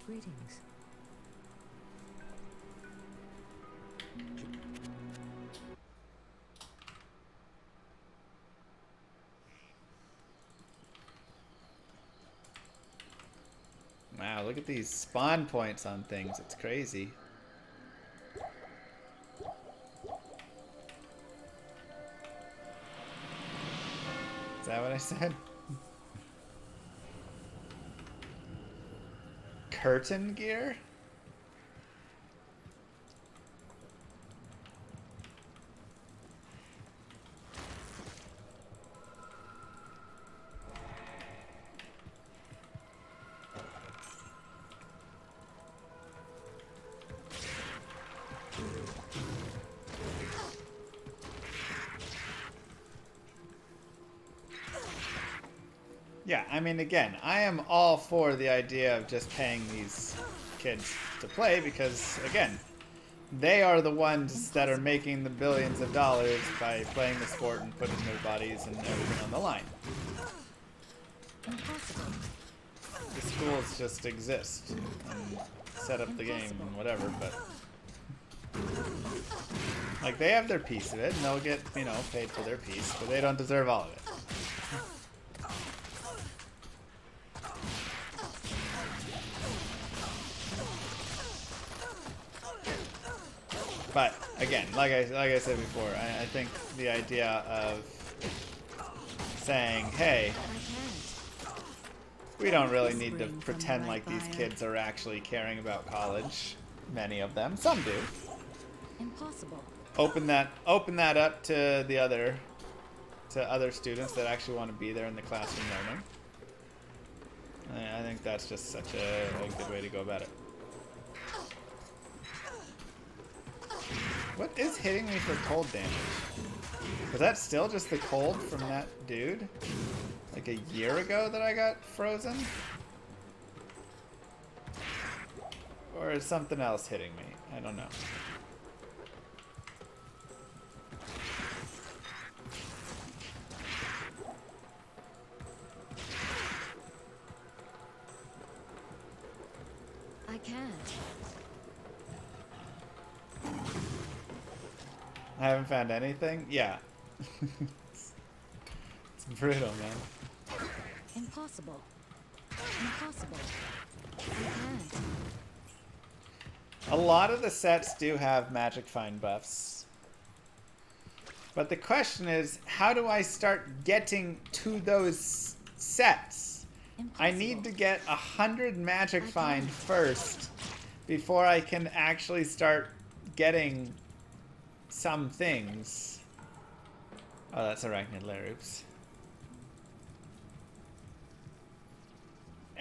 Greetings. Wow, look at these spawn points on things. It's crazy. Is that what I said? Curtain gear? Yeah, I mean, again, I am all for the idea of just paying these kids to play because, again, they are the ones that are making the billions of dollars by playing the sport and putting their bodies and everything on the line. Impossible. The schools just exist and set up the game and whatever, but like they have their piece of it and they'll get, you know, paid for their piece, but they don't deserve all of it. But again, like I said before, I think the idea of saying, hey, we don't really need to pretend like these kids are actually caring about college. Many of them, some do. Impossible. Open that up to other students that actually want to be there in the classroom learning. I think that's just such a good way to go about it. What is hitting me for cold damage? Was that still just the cold from that dude? Like a year ago that I got frozen? Or is something else hitting me? I don't know. I can't. I haven't found anything? Yeah. It's brutal, man. Impossible. Impossible. I can't. A lot of the sets do have magic find buffs. But the question is, how do I start getting to those sets? I need to get 100 magic find first before I can actually start getting some things. Oh, that's arachnid lair, oops.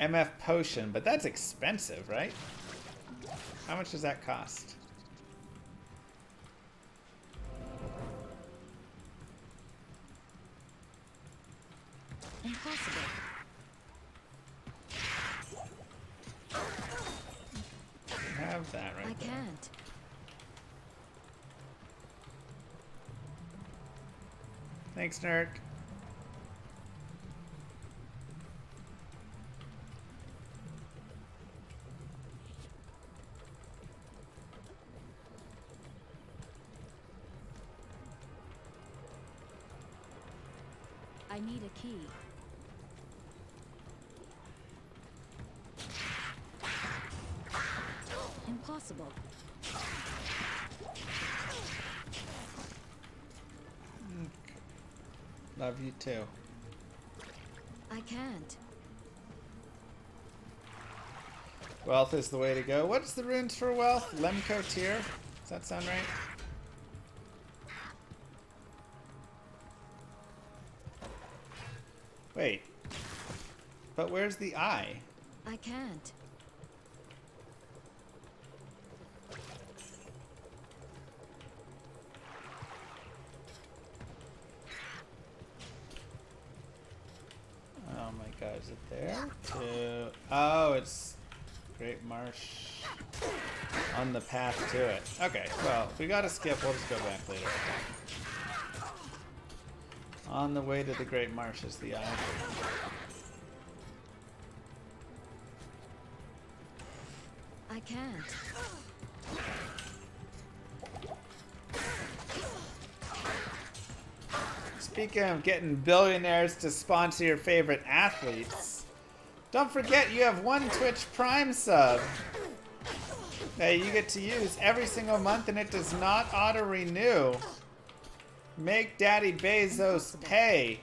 MF potion, but that's expensive, right? How much does that cost? Impossible. Have that right I there. can't. Thanks, Nurk. I need a key. Impossible. Love you too. I can't. Wealth is the way to go. What's the runes for wealth? Lemco tier? Does that sound right? Wait. But where's the eye? I can't. Oh my god, is it there? Oh, it's Great Marsh on the path to it. Okay, well, we gotta skip. We'll just go back later. On the way to the Great Marsh is the eye. I can't. Speaking of getting billionaires to sponsor your favorite athletes, don't forget you have one Twitch Prime sub that you get to use every single month and it does not auto-renew. Make Daddy Bezos pay.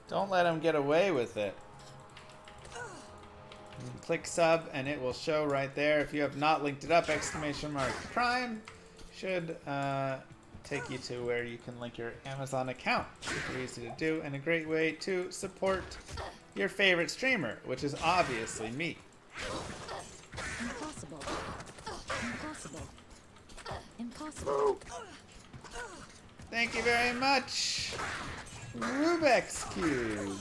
Don't let him get away with it. Click sub and it will show right there. If you have not linked it up, !Prime should take you to where you can link your Amazon account. Super easy to do and a great way to support your favorite streamer, which is obviously me. Impossible. Impossible. Impossible. Thank you very much, Rubik's Cube.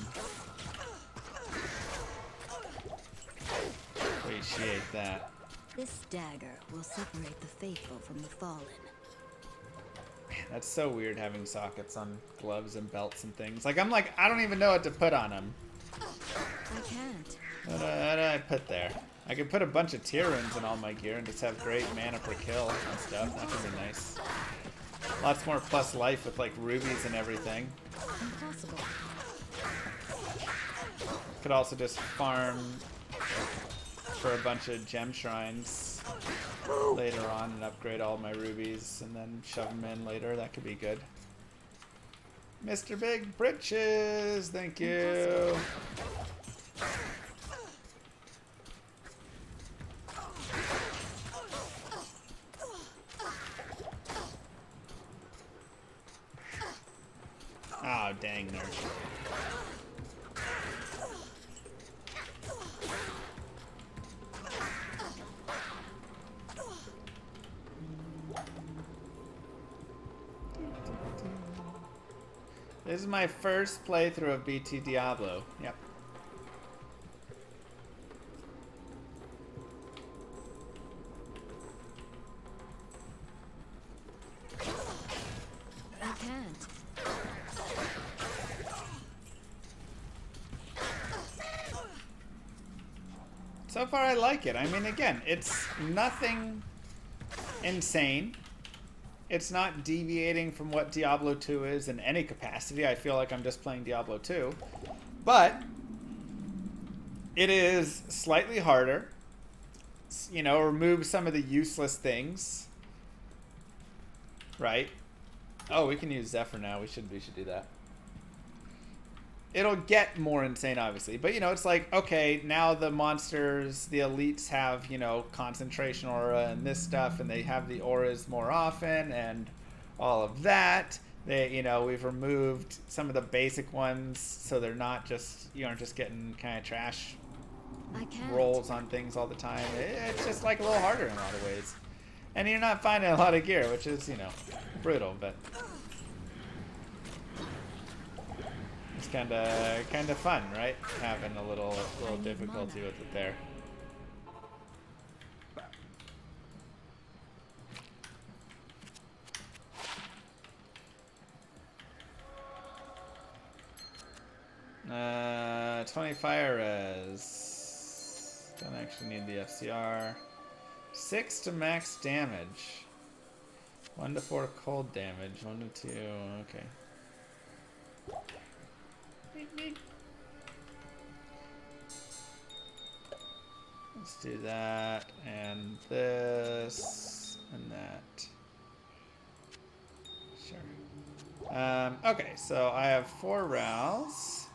Appreciate that. This dagger will separate the faithful from the fallen. Man, that's so weird having sockets on gloves and belts and things. I don't even know what to put on them. I can't. What do I put there? I could put a bunch of tier runes in all my gear and just have great mana per kill and stuff. That could be nice. Lots more plus life with like rubies and everything. Impossible. Could also just farm for a bunch of gem shrines later on and upgrade all my rubies and then shove them in later. That could be good. Mr. Big Britches, thank you. Oh, dang nerd. This is my first playthrough of BTDiablo. Yep. I can't. So far I like it. I mean, again, it's nothing insane. it's not deviating from what Diablo 2 is in any capacity. I feel like I'm just playing Diablo 2. But it is slightly harder. You know, remove some of the useless things. Right? Oh, we can use Zephyr now. We should do that. It'll get more insane, obviously. But, you know, it's like, okay, now the monsters, the elites have, you know, concentration aura and this stuff, and they have the auras more often, and all of that. They, you know, we've removed some of the basic ones, so they're not just, you aren't just getting kind of trash I can't. rolls on things all the time. It's just, like, a little harder in a lot of ways. And you're not finding a lot of gear, which is, you know, brutal, but... It's kind of fun, right? Having a little difficulty with it there. Uh, 20 fire res. Don't actually need the FCR. 6 to max damage. 1 to 4 cold damage. 1 to 2. Okay. Let's do that, and this, and that. Sure. Okay, so I have 4 rows.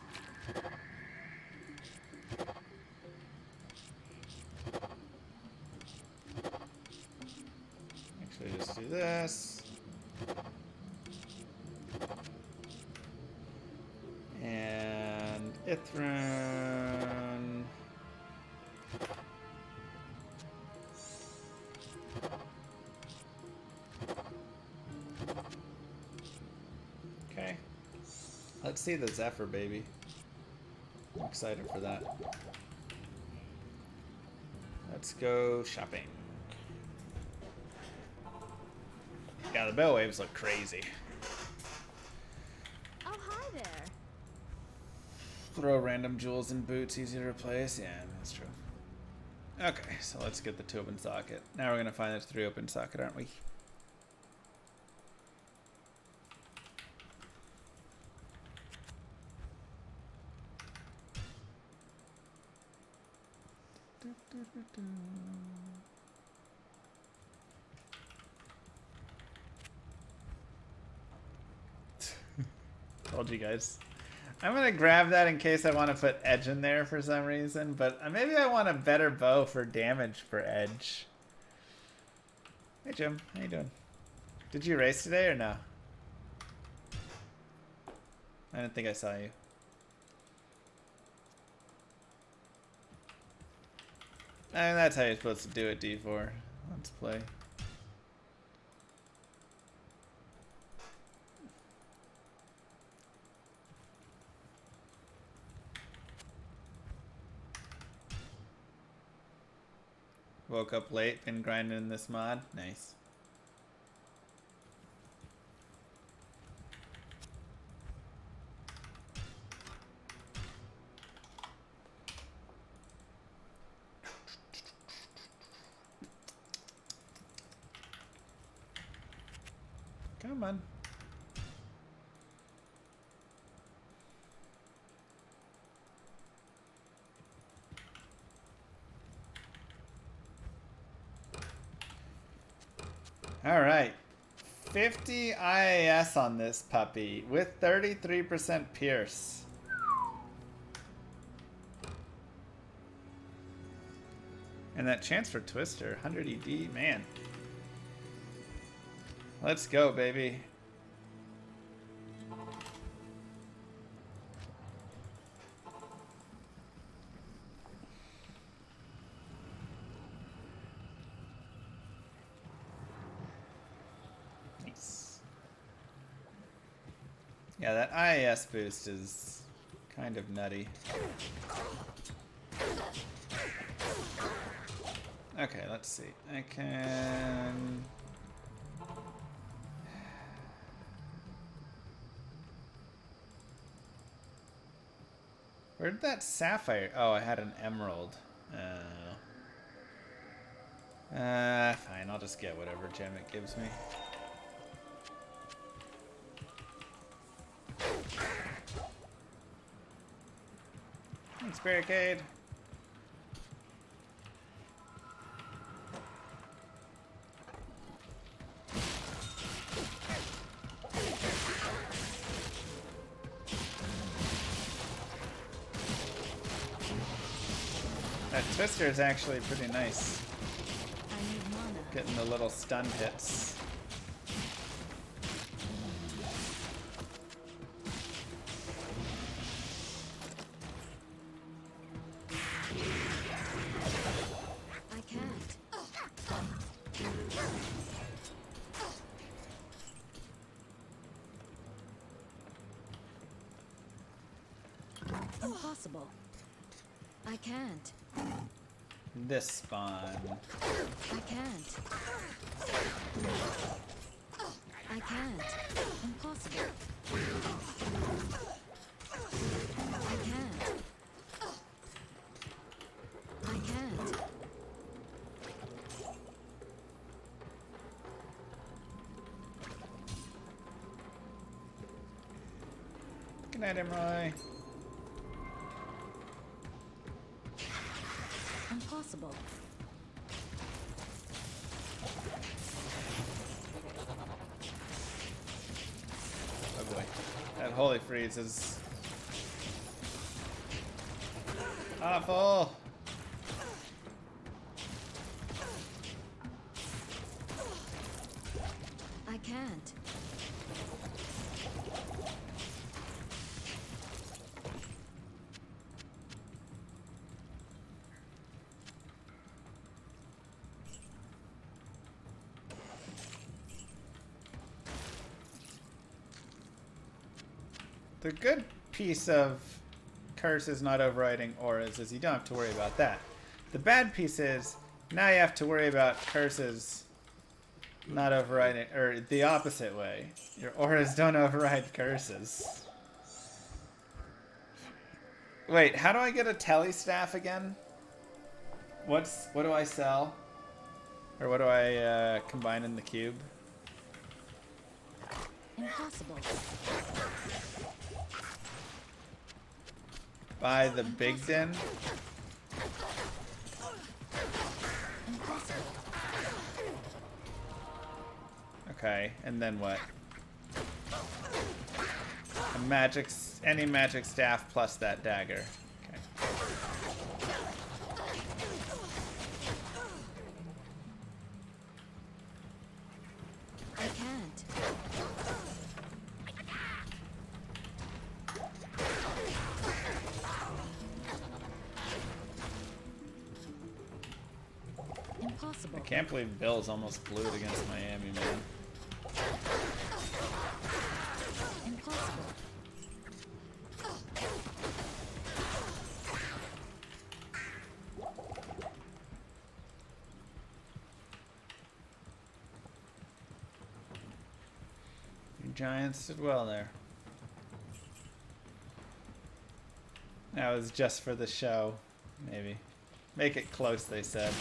Actually, just do this. And Ithran. Okay. Let's see the Zephyr, baby. I'm excited for that. Let's go shopping. Yeah, the bell waves look crazy. Oh, hi there. Throw random jewels in boots, easy to replace. Yeah, that's true. Okay, so let's get the 2 open socket. Now we're gonna find this 3 open socket, aren't we? Told you guys. I'm gonna grab that in case I want to put Edge in there for some reason, but maybe I want a better bow for damage for Edge. Hey Jim, how you doing? Did you race today or no? I didn't think I saw you. And that's how you're supposed to do it, D4. Let's play. Woke up late, been grinding this mod. Nice. Come on. All right. 50 IAS on this puppy with 33% Pierce. And that chance for Twister, 100 ED, man. Let's go, baby. Nice. Yeah, that IAS boost is kind of nutty. Okay, let's see. I can... Where did that sapphire... Oh, I had an emerald. Fine, I'll just get whatever gem it gives me. Thanks, Barricade. That Twister is actually pretty nice. I need mana. Getting the little stun hits. I can't. Impossible. I can't. This spawn. I can't. I can't. Impossible. I can't. I can't. Good night, Roy. Impossible. Oh boy. That holy freeze is awful. I can't. The good piece of curses not overriding auras is you don't have to worry about that. The bad piece is now you have to worry about curses not overriding, or the opposite way. Your auras don't override curses. Wait, how do I get a tele staff again? What do I sell? Or what do I combine in the cube? Impossible. Buy the big den? Impossible. Okay, and then what? A magic, any magic staff plus that dagger. Okay. I can't. Impossible. I can't believe Bills almost blew it against Miami, man. Impossible. You Giants did well there. That was just for the show, maybe. Make it close, they said.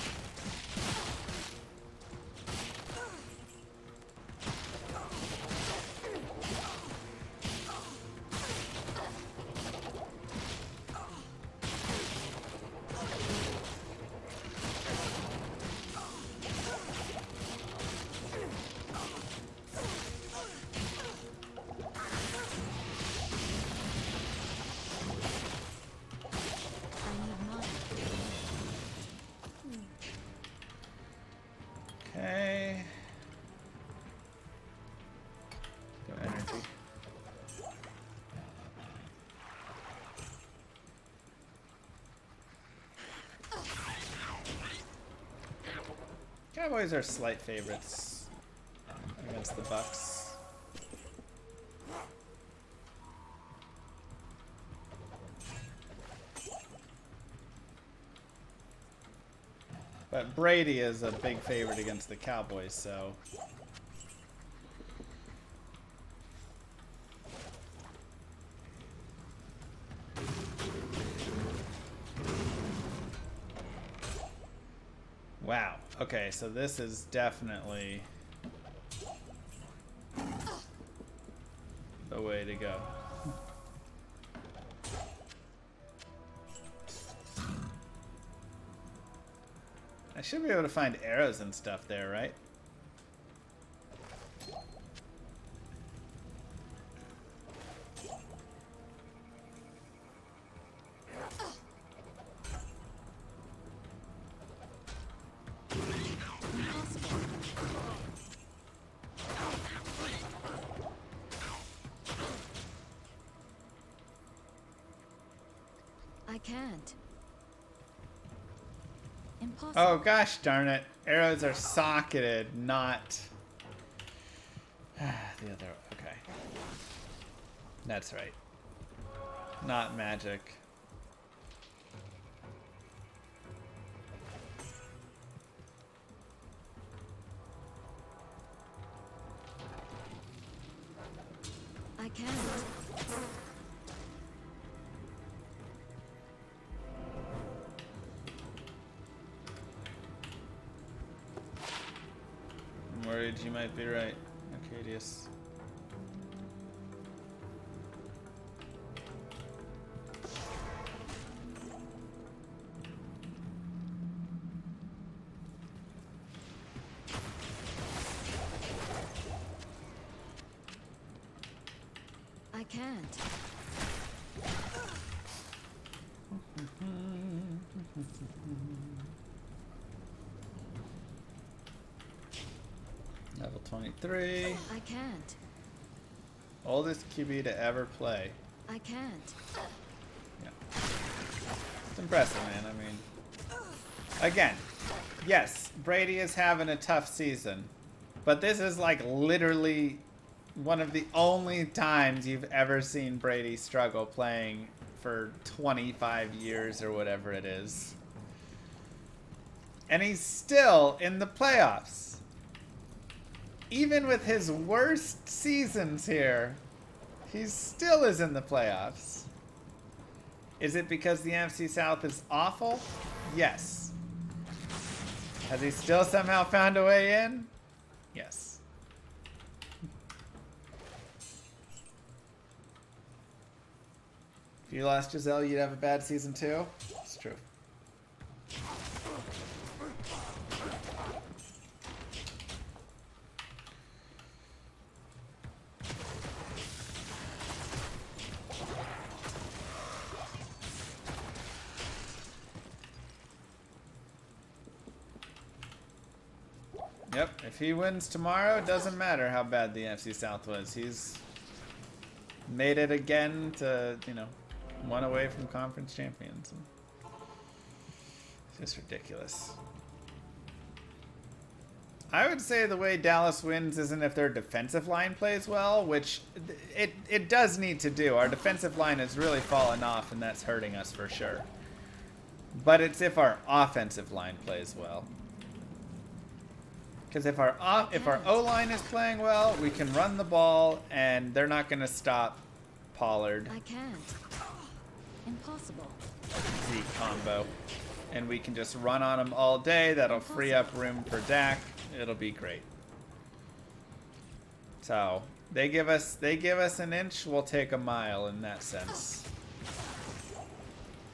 I need mana. Okay. Go energy. Cowboys are slight favorites against the Bucks. But Brady is a big favorite against the Cowboys, so. Wow. Okay, so this is definitely the way to go. I should be able to find arrows and stuff there, right? I can't. Impossible. Oh gosh darn it. Arrows are socketed, not the other. Okay. That's right. Not magic. I can't. I'm worried you might be right, Arcadius. I can't. Level 23. I can't. Oldest QB to ever play. I can't. Yeah. It's impressive, man. I mean, again, yes, Brady is having a tough season, but this is like literally one of the only times you've ever seen Brady struggle playing for 25 years or whatever it is. And he's still in the playoffs. Even with his worst seasons here, he still is in the playoffs. Is it because the NFC South is awful? Yes. Has he still somehow found a way in? Yes. If you lost Giselle, you'd have a bad season too? It's true. Yep, if he wins tomorrow, it doesn't matter how bad the NFC South was. He's made it again to, you know, one away from conference champions. It's just ridiculous. I would say the way Dallas wins isn't if their defensive line plays well, which it does need to do. Our defensive line has really fallen off, and that's hurting us for sure. But it's if our offensive line plays well. Because if our O-line is playing well, we can run the ball, and they're not going to stop Pollard. I can't. Impossible. Zeke combo. And we can just run on him all day. That'll free up room for Dak. It'll be great. So, they give us an inch, we'll take a mile in that sense.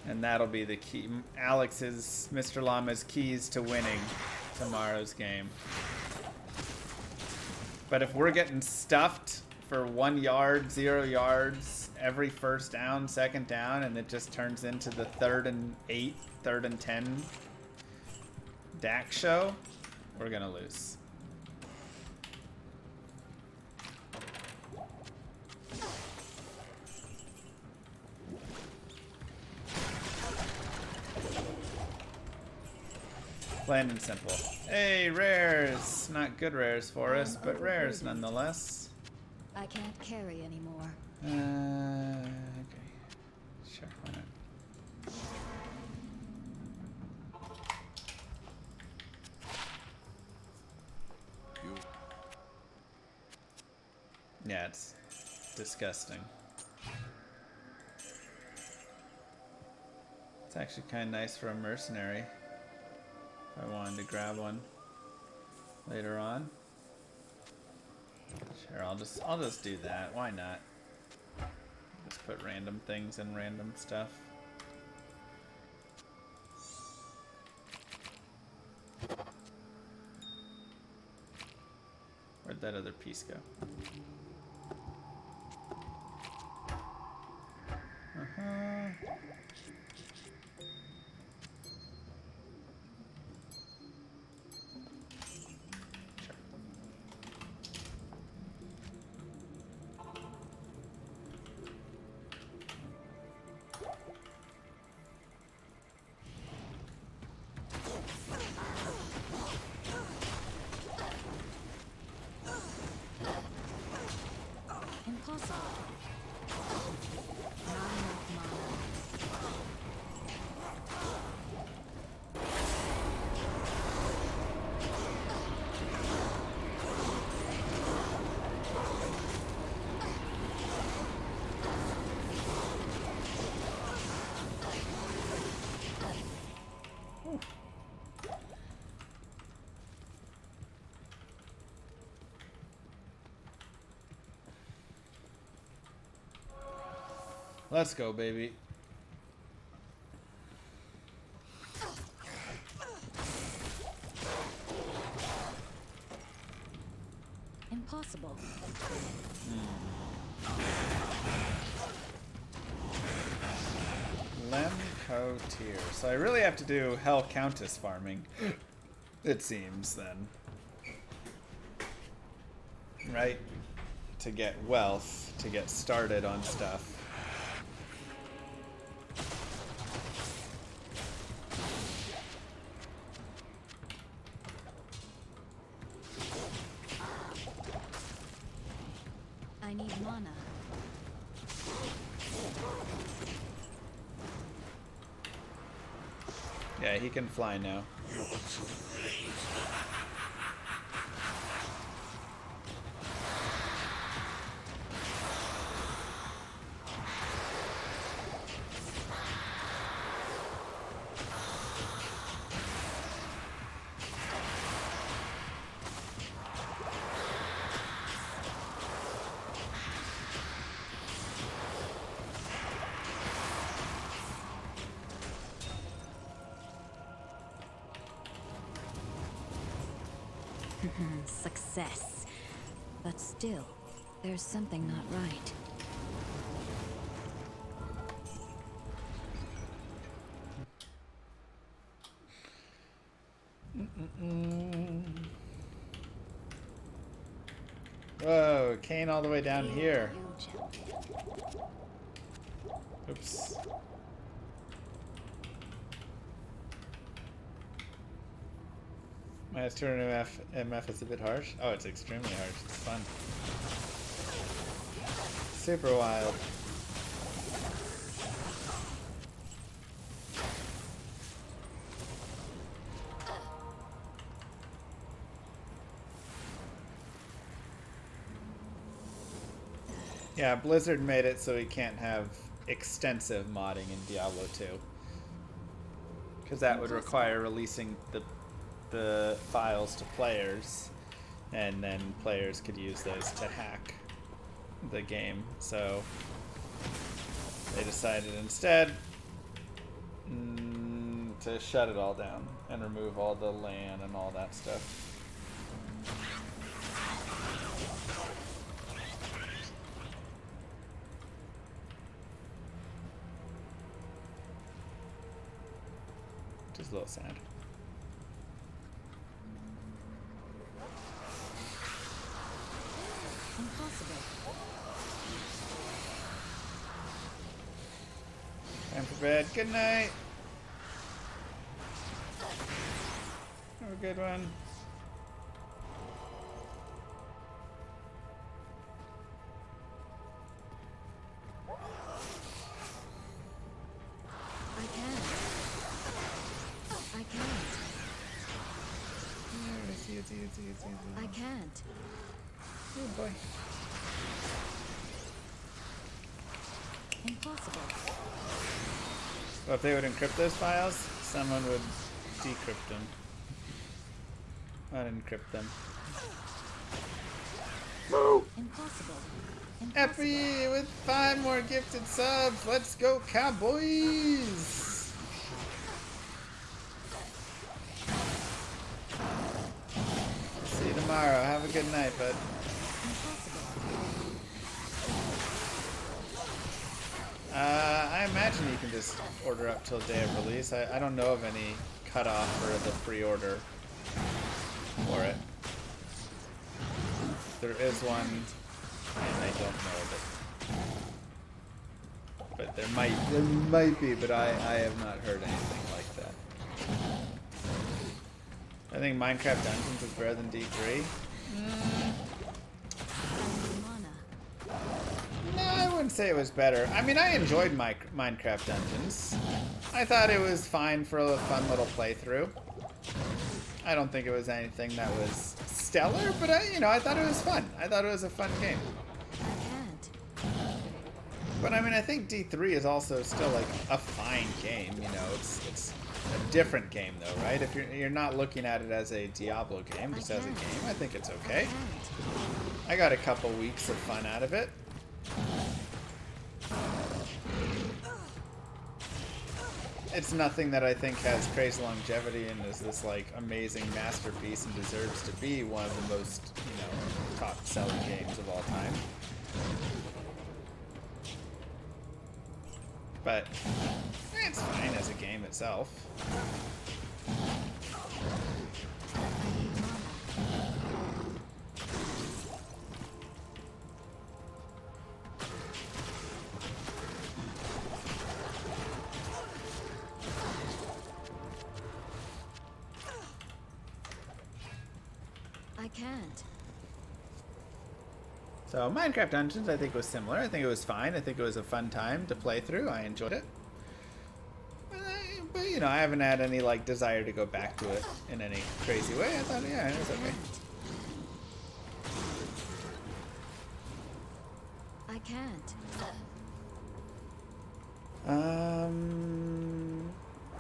And that'll be the key. Alex's, Mr. Llama's keys to winning tomorrow's game. But if we're getting stuffed for 1 yard, 0 yards every first down, second down, and it just turns into the 3rd and 8, 3rd and 10 Dak show, we're gonna lose. Plain and simple. Hey, rares! Not good rares for us, but rares nonetheless. I can't carry anymore. Okay. Sure, why not? Yeah, it's disgusting. It's actually kind of nice for a mercenary. If I wanted to grab one later on. Sure, I'll just do that. Why not? Just put random things in random stuff. that other piece go? Uh-huh. Sure. Impossible. Not enough mana. Let's go, baby. Impossible. Lemco tier. So I really have to do Hell Countess farming, it seems, then. Right? To get wealth, to get started on stuff. I need mana. Yeah, he can fly now. Success. But still, there's something not right. Whoa, Kane all the way down here. You champion. Oops. Minus 200 MF is a bit harsh. Oh, it's extremely harsh. It's fun. Super wild. Yeah, Blizzard made it so we can't have extensive modding in Diablo 2. Because that would require releasing the files to players, and then players could use those to hack the game. So they decided instead to shut it all down and remove all the LAN and all that stuff. Just a little sad. Impossible. Time for bed. Good night. Have a good one. I can't. I can't. I can't. Oh boy. Impossible. Well, if they would encrypt those files, someone would decrypt them. Unencrypt them. Impossible. Epi with 5 more gifted subs. Let's go, Cowboys! See you tomorrow. Have a good night, bud. I imagine you can just order up till day of release. I don't know of any cutoff for the pre-order for it. There is one, and I don't know but there might be, but I have not heard anything like that. I think Minecraft Dungeons is better than D3. No, I wouldn't say it was better. I mean, I enjoyed Minecraft Dungeons. I thought it was fine for a fun little playthrough. I don't think it was anything that was stellar, but I thought it was fun. I thought it was a fun game. But I mean, I think D3 is also still like a fine game. It's a different game though, right? If you're not looking at it as a Diablo game, just as a game, I think it's okay. I got a couple weeks of fun out of it. It's nothing that I think has crazy longevity and is this like amazing masterpiece and deserves to be one of the most, top selling games of all time. But it's fine as a game itself. I can't. So Minecraft Dungeons I think was similar. I think it was fine. I think it was a fun time to play through. I enjoyed it. But I haven't had any like desire to go back to it in any crazy way. I thought, yeah, it was okay. I can't.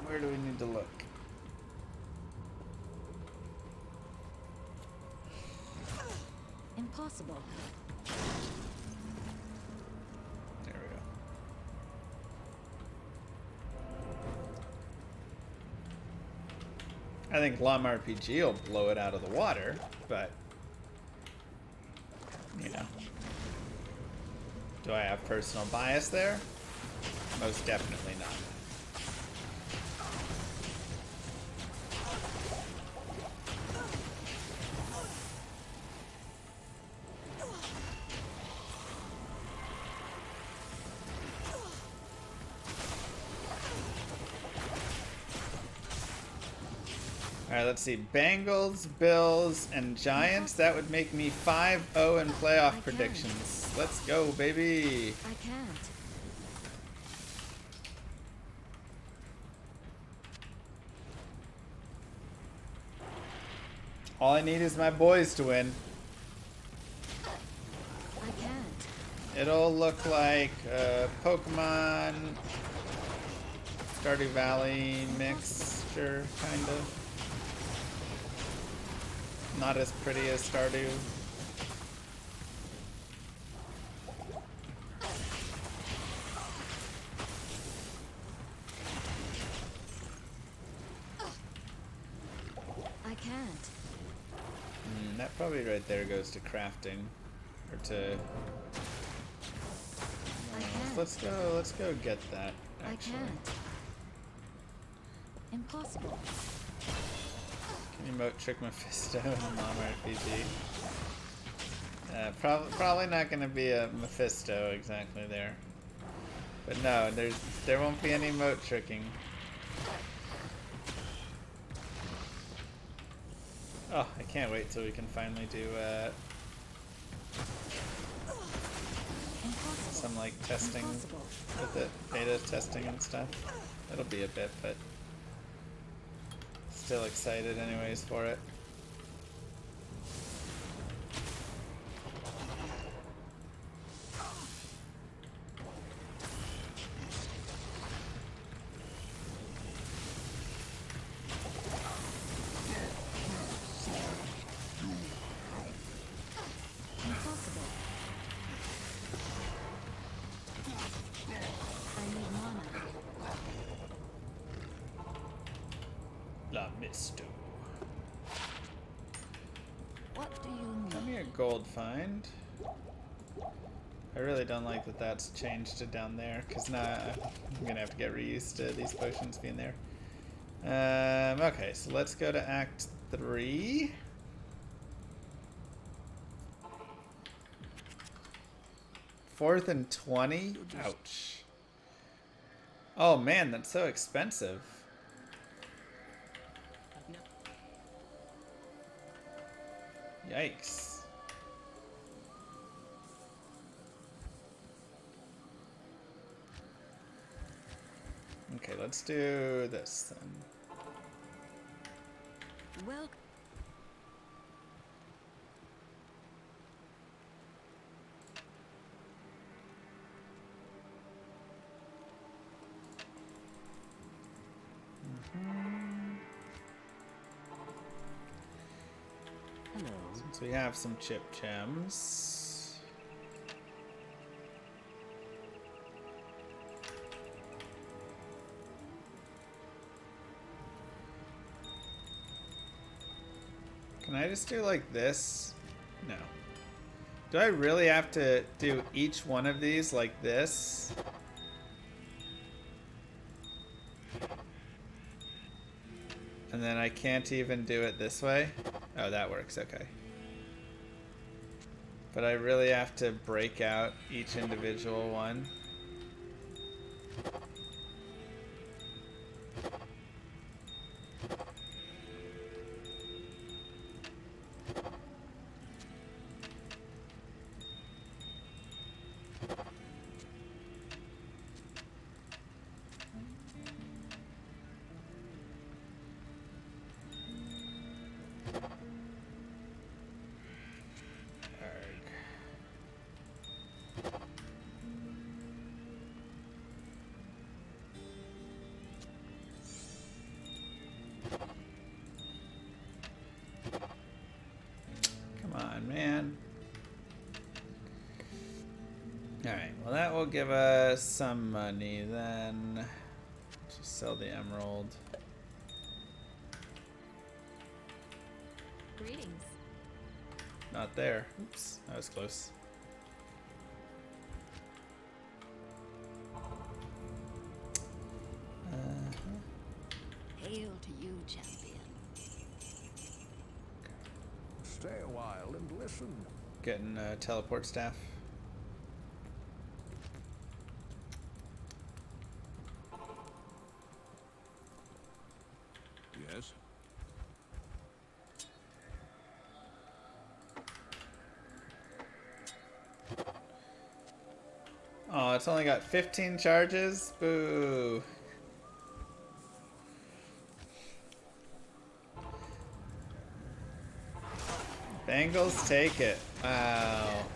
Where do we need to look? Impossible. There we go. I think Llama RPG will blow it out of the water, but do I have personal bias there? Most definitely not. Alright, let's see. Bengals, Bills, and Giants. That would make me 5-0 in playoff predictions. Let's go, baby. I can't. All I need is my boys to win. I can't. It'll look like Pokemon Stardew Valley mixture, kind of. Not as pretty as Stardew. I can't. That probably right there goes to crafting, or to. I can't. Let's go get that. Actually. I can't. Impossible. Can you emote Trick Mephisto in Llama RPG? Probably not going to be a Mephisto exactly there. But no, there won't be any emote tricking. Oh, I can't wait till we can finally do some like testing with it, beta testing and stuff. It'll be a bit, but still excited anyways for it. What do you Come need? gold find. I really don't like that that's changed to down there, because now I'm gonna have to get reused to these potions being there. Okay, so let's go to Act 3. Fourth and 20? Ouch. Oh man, that's so expensive. Yikes. Okay, let's do this then. Well, hello. Since we have some chip gems. Can I just do like this? No. Do I really have to do each one of these like this? And then I can't even do it this way? Oh, that works, okay. But I really have to break out each individual one. Man. Alright, well that will give us some money then. Just sell the emerald. Greetings. Not there. Oops, that was close. Hail to you, champion. Stay a while and listen. Getting teleport staff. Yes? Oh, it's only got 15 charges? Boo. Bengals take it. Wow.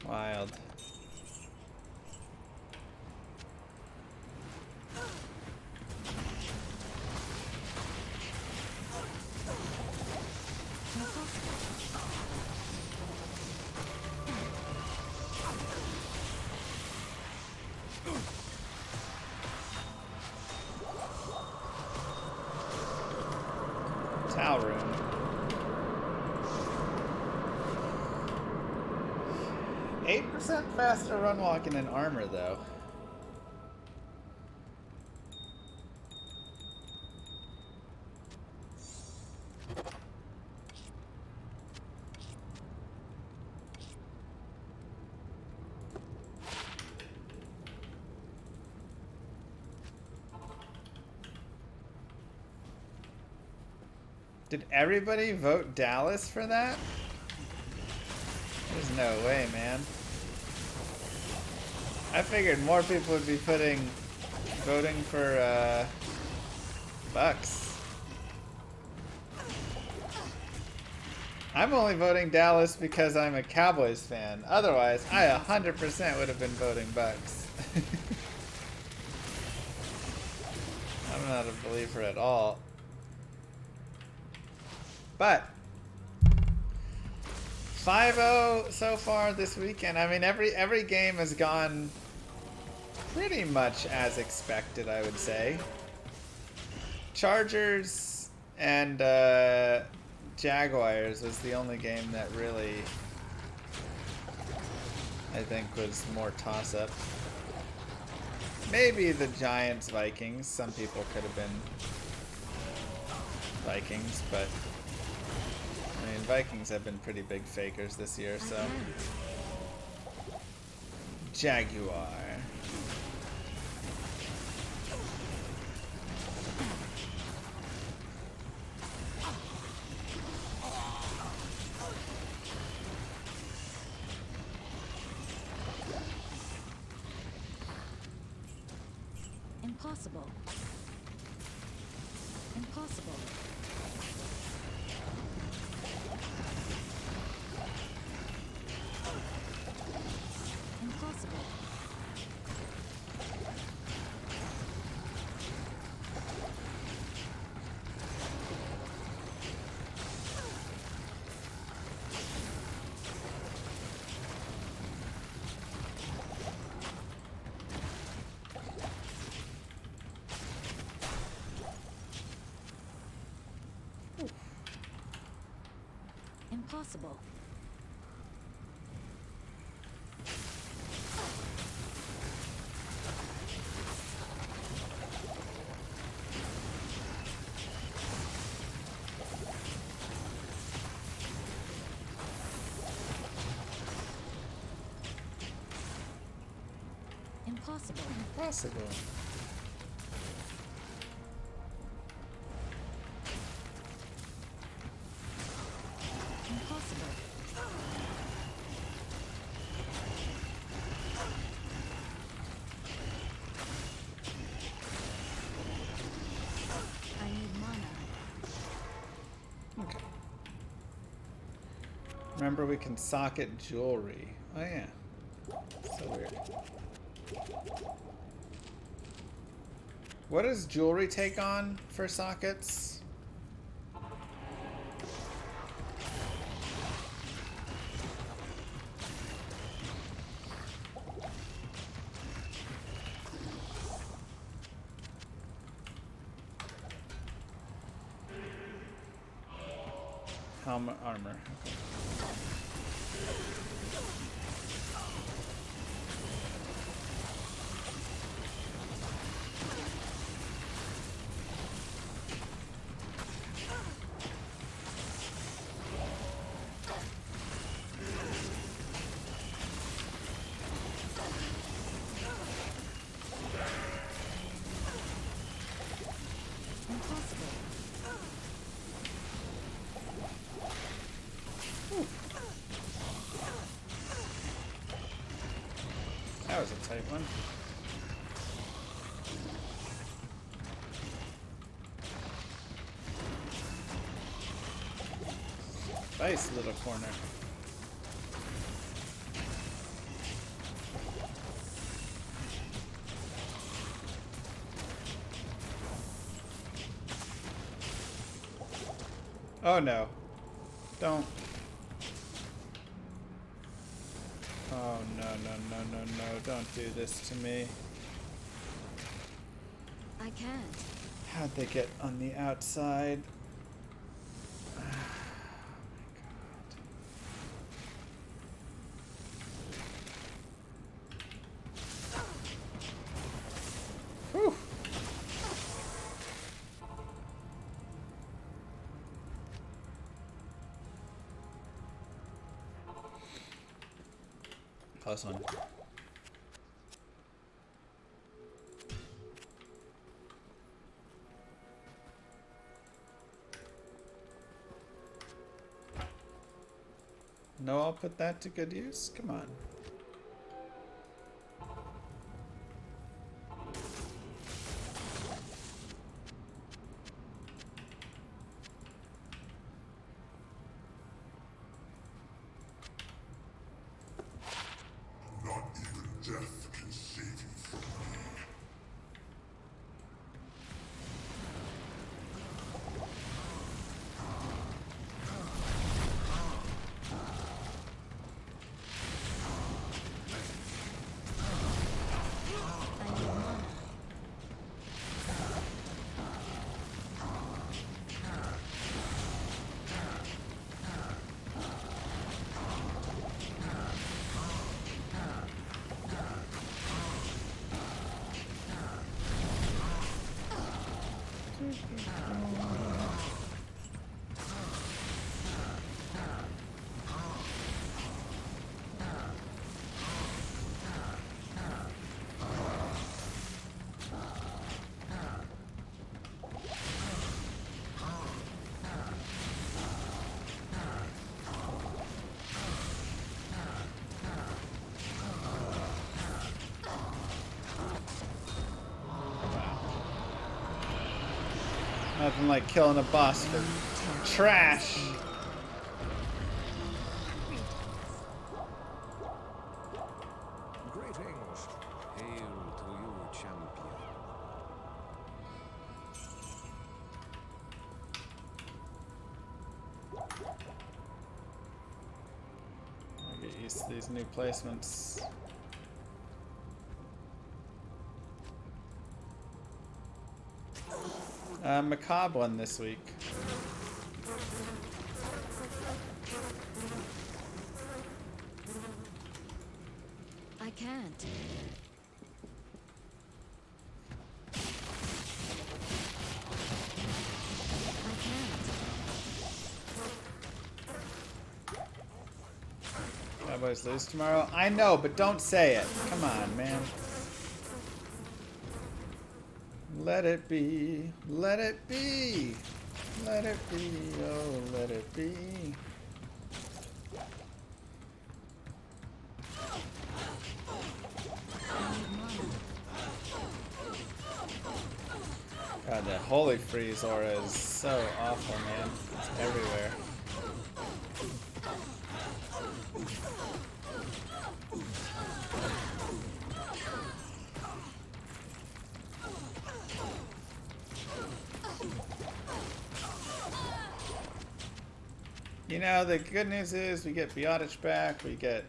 Wild. Towel room. 8% faster run walking in armor though. Did everybody vote Dallas for that? There's no way, man. I figured more people would be voting for, Bucks. I'm only voting Dallas because I'm a Cowboys fan. Otherwise, I 100% would have been voting Bucks. I'm not a believer at all. But 5-0 so far this weekend. I mean, every game has gone pretty much as expected, I would say. Chargers and Jaguars was the only game that really, I think, was more toss-up. Maybe the Giants Vikings. Some people could have been Vikings, but I mean, Vikings have been pretty big fakers this year, so. Jaguar. Impossible. Impossible. Impossible. Impossible. Impossible. Impossible. Impossible. I need mana. Okay. Remember, we can socket jewelry. Oh yeah. So weird. What does jewelry take on for sockets? Helmet armor. Okay. Impossible. That was a tight one. Nice little corner. Oh no. Don't. Oh no, no, no, no, no. Don't do this to me. I can't. How'd they get on the outside? Whew. Close one. No, I'll put that to good use. Come on. Not even death can save you from me. Nothing like killing a boss for trash. Greetings. Hail to you, champion. I'll get used to these new placements. Macabre won this week. I can't. I can't. Cowboys lose tomorrow? I know, but don't say it. Come on, man. Let it be. Let it be. Let it be. Oh, let it be. God, that Holy Freeze aura is so awful, man. It's everywhere. You know, the good news is we get Biotic back, we get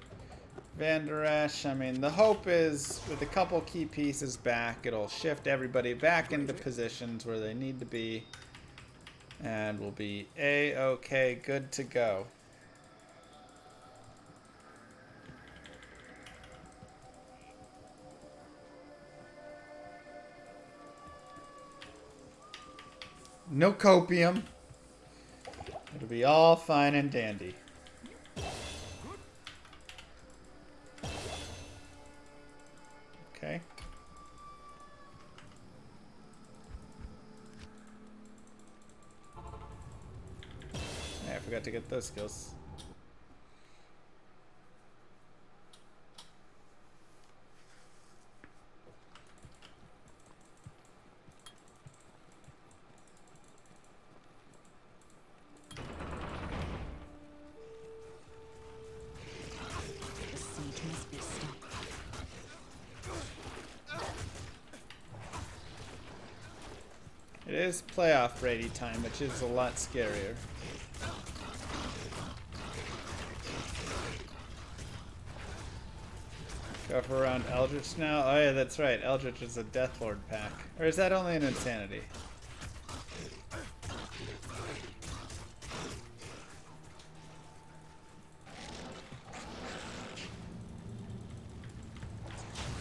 Van Der Esch. I mean, the hope is with a couple key pieces back, it'll shift everybody back into positions where they need to be, and we'll be A-okay, good to go. No copium. It'll be all fine and dandy. Okay. Yeah, I forgot to get those skills. The siege must be stopped. It is playoff Brady time, which is a lot scarier. Go for around Eldritch now? Oh yeah, that's right. Eldritch is a Deathlord pack. Or is that only an Insanity?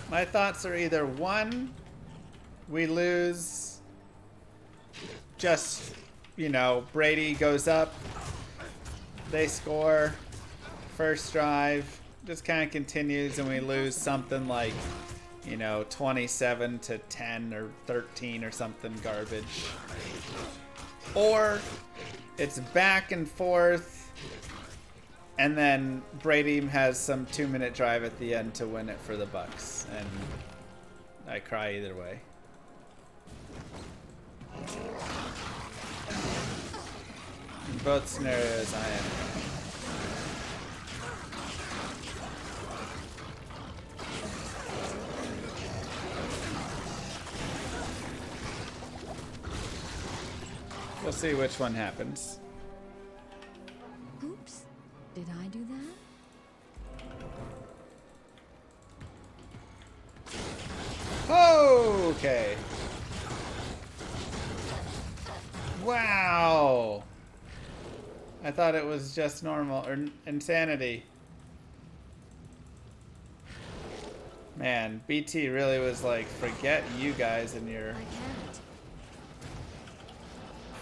My thoughts are either one, we lose, just, you know, Brady goes up, they score, first drive, just kind of continues and we lose something like, you know, 27 to 10 or 13 or something garbage. Or it's back and forth and then Brady has some 2-minute drive at the end to win it for the Bucks, and I cry either way. In both scenarios, I am. We'll see which one happens. Oops. Did I do that? Okay. Wow. I thought it was just normal or insanity. Man, BT really was like, forget you guys and your I can't.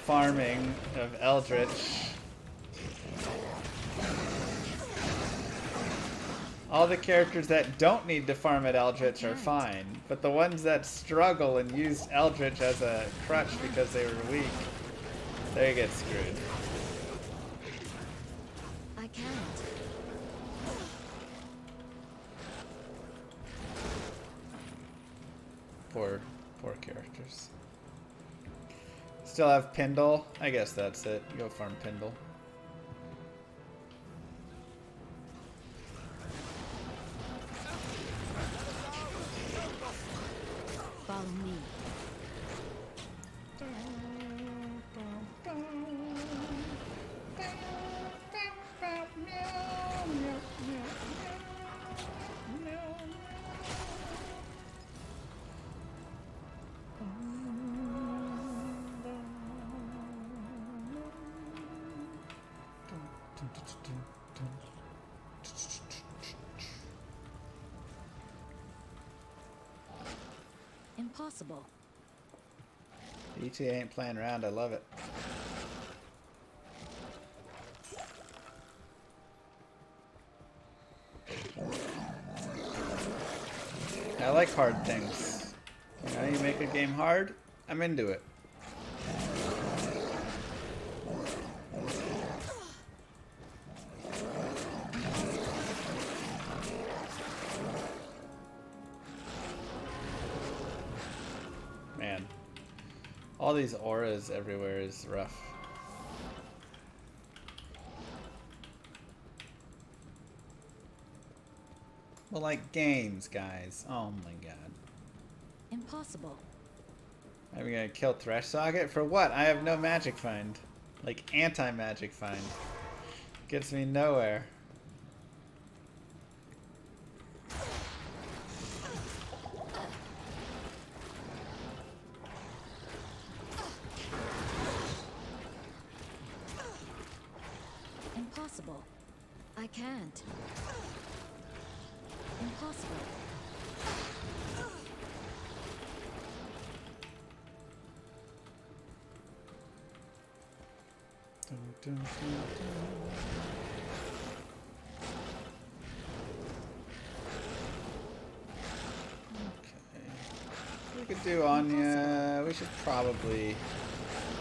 farming of Eldritch. All the characters that don't need to farm at Eldritch are fine, but the ones that struggle and use Eldritch as a crutch because they were weak, they get screwed. I can't. Poor characters. Still have Pindle. I guess that's it. Go farm Pindle. Follow me. Impossible. BT ain't playing around. I love it. I like hard things. You know, you make a game hard, I'm into it. Man, all these auras everywhere is rough. Well, like games, guys. Oh my god. Impossible. Are we gonna kill Thresh Socket? For what? I have no magic find. Like, anti-magic find. Gets me nowhere. Impossible. I can't. Impossible. Dun, dun, dun, dun. Okay. We could do Anya. We should probably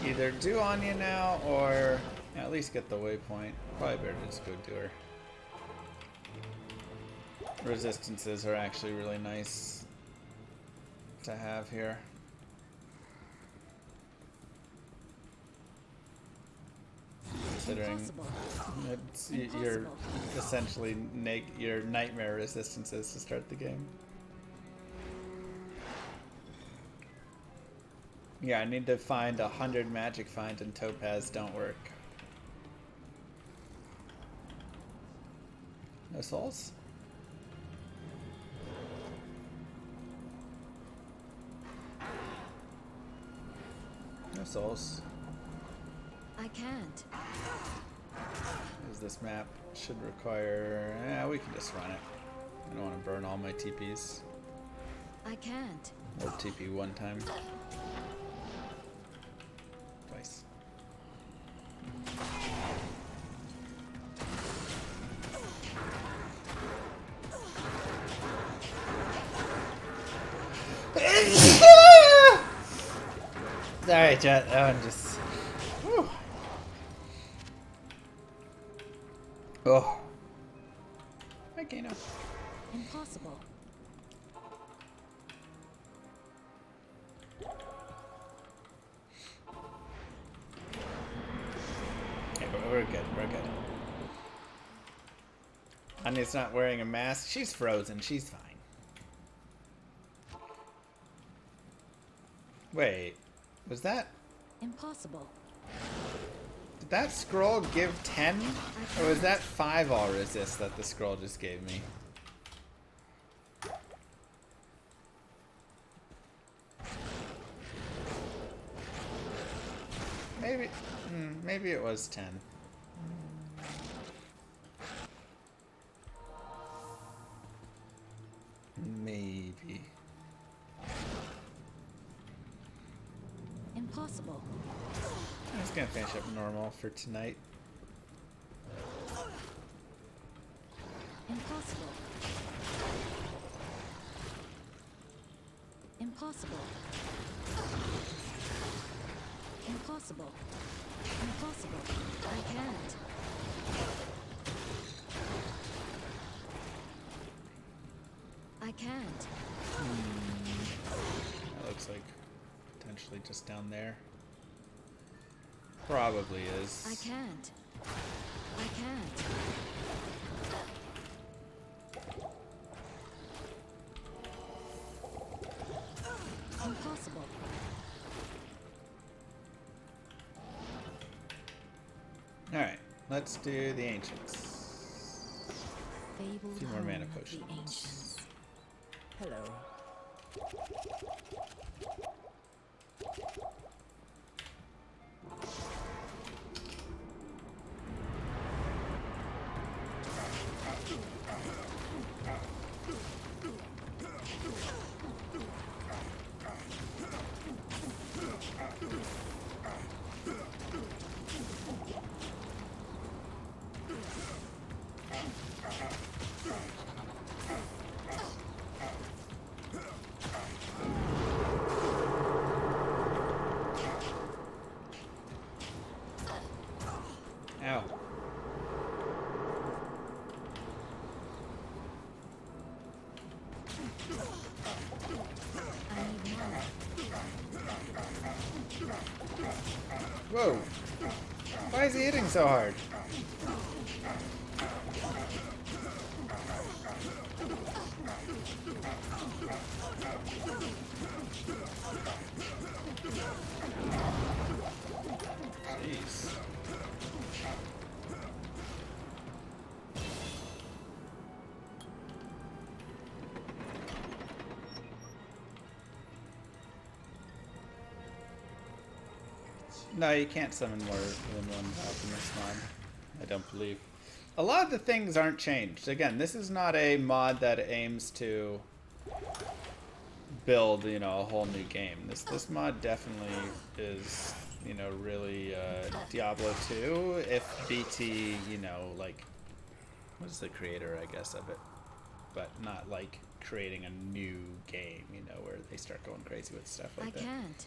either do Anya now or at least get the waypoint. Probably better just go do her. Resistances are actually really nice to have here. Considering Impossible. it's, you're essentially your nightmare resistances to start the game. Yeah, I need to find 100 magic finds and Topaz don't work. No souls? No souls. I can't. Is this map should require... Yeah, we can just run it. I don't want to burn all my TPs. I can't. Or TP one time. Twice. Alright, chat. That one just... Whew. Oh. Hi, Kano. Impossible. Okay, we're good. We're good. Anya's not wearing a mask. She's frozen. She's fine. Wait. Was that... Impossible. Did that scroll give 10? Or was that 5 all resist that the scroll just gave me? Maybe... maybe it was 10. Maybe. Impossible. I'm just gonna finish up normal for tonight. Impossible. Impossible. Impossible. Impossible. I can't. I can't. That looks like potentially just down there. Probably is. I can't. I can't. Impossible. Alright, let's do the ancients. Fabled A few more home mana of the potions. ancients. Hello. Ow. I need mana. Whoa. Why is he hitting so hard? Jeez. No, you can't summon more than one alchemist mod. I don't believe. A lot of the things aren't changed. Again, this is not a mod that aims to build, you know, a whole new game. This mod definitely is, you know, really Diablo 2 if BT, you know, like, what is the creator, I guess, of it, but not like creating a new game, you know, where they start going crazy with stuff like that. I can't.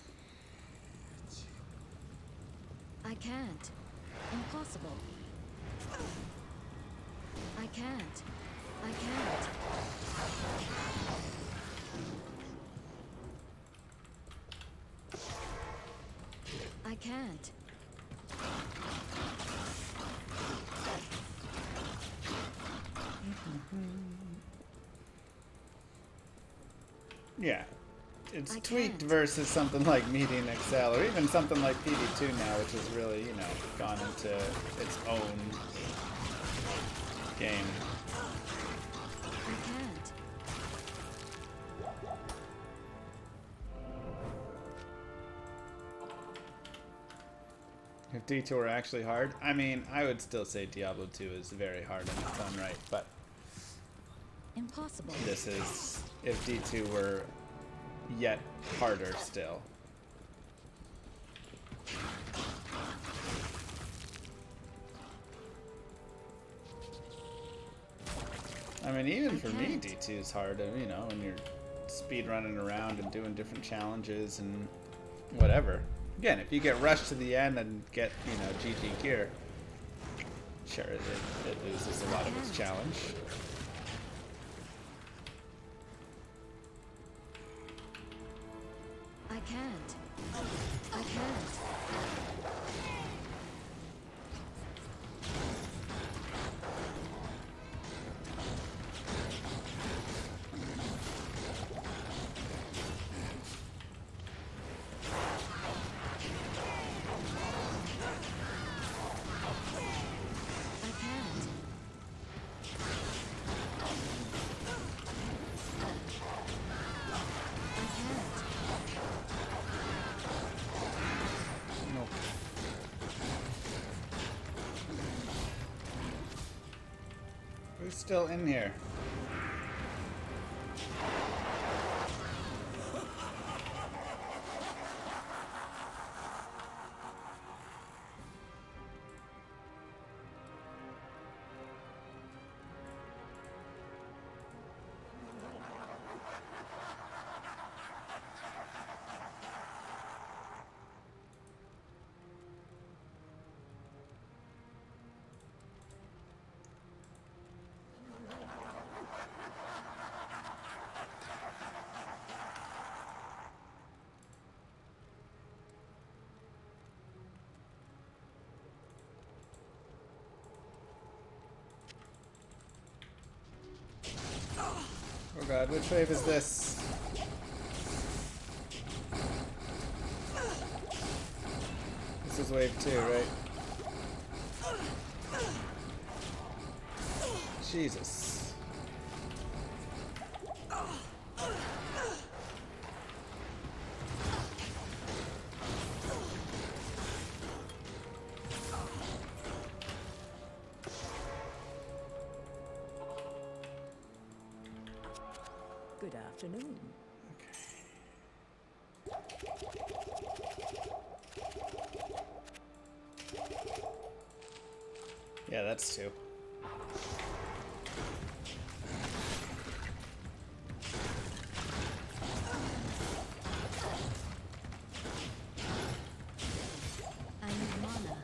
I can't. Impossible. I can't. I can't. I can't. Yeah. It's I tweaked can't. versus something like Median Excel or even something like PD2 now, which has really, you know, gone into its own game. I can't. If D2 were actually hard, I mean, I would still say Diablo 2 is very hard in its own right, but Impossible. this is, if D2 were yet harder still. I mean, even for me, can't. D2 is hard, you know, when you're speed running around and doing different challenges and whatever. Again, if you get rushed to the end and get, you know, GG gear, sure, it loses a lot of its challenge. I can't. I can't. I can't. I can't. Nope. Who's still in here? god, which wave is this? This is wave 2, right? Jesus. Good afternoon. Yeah, that's 2. I need mana.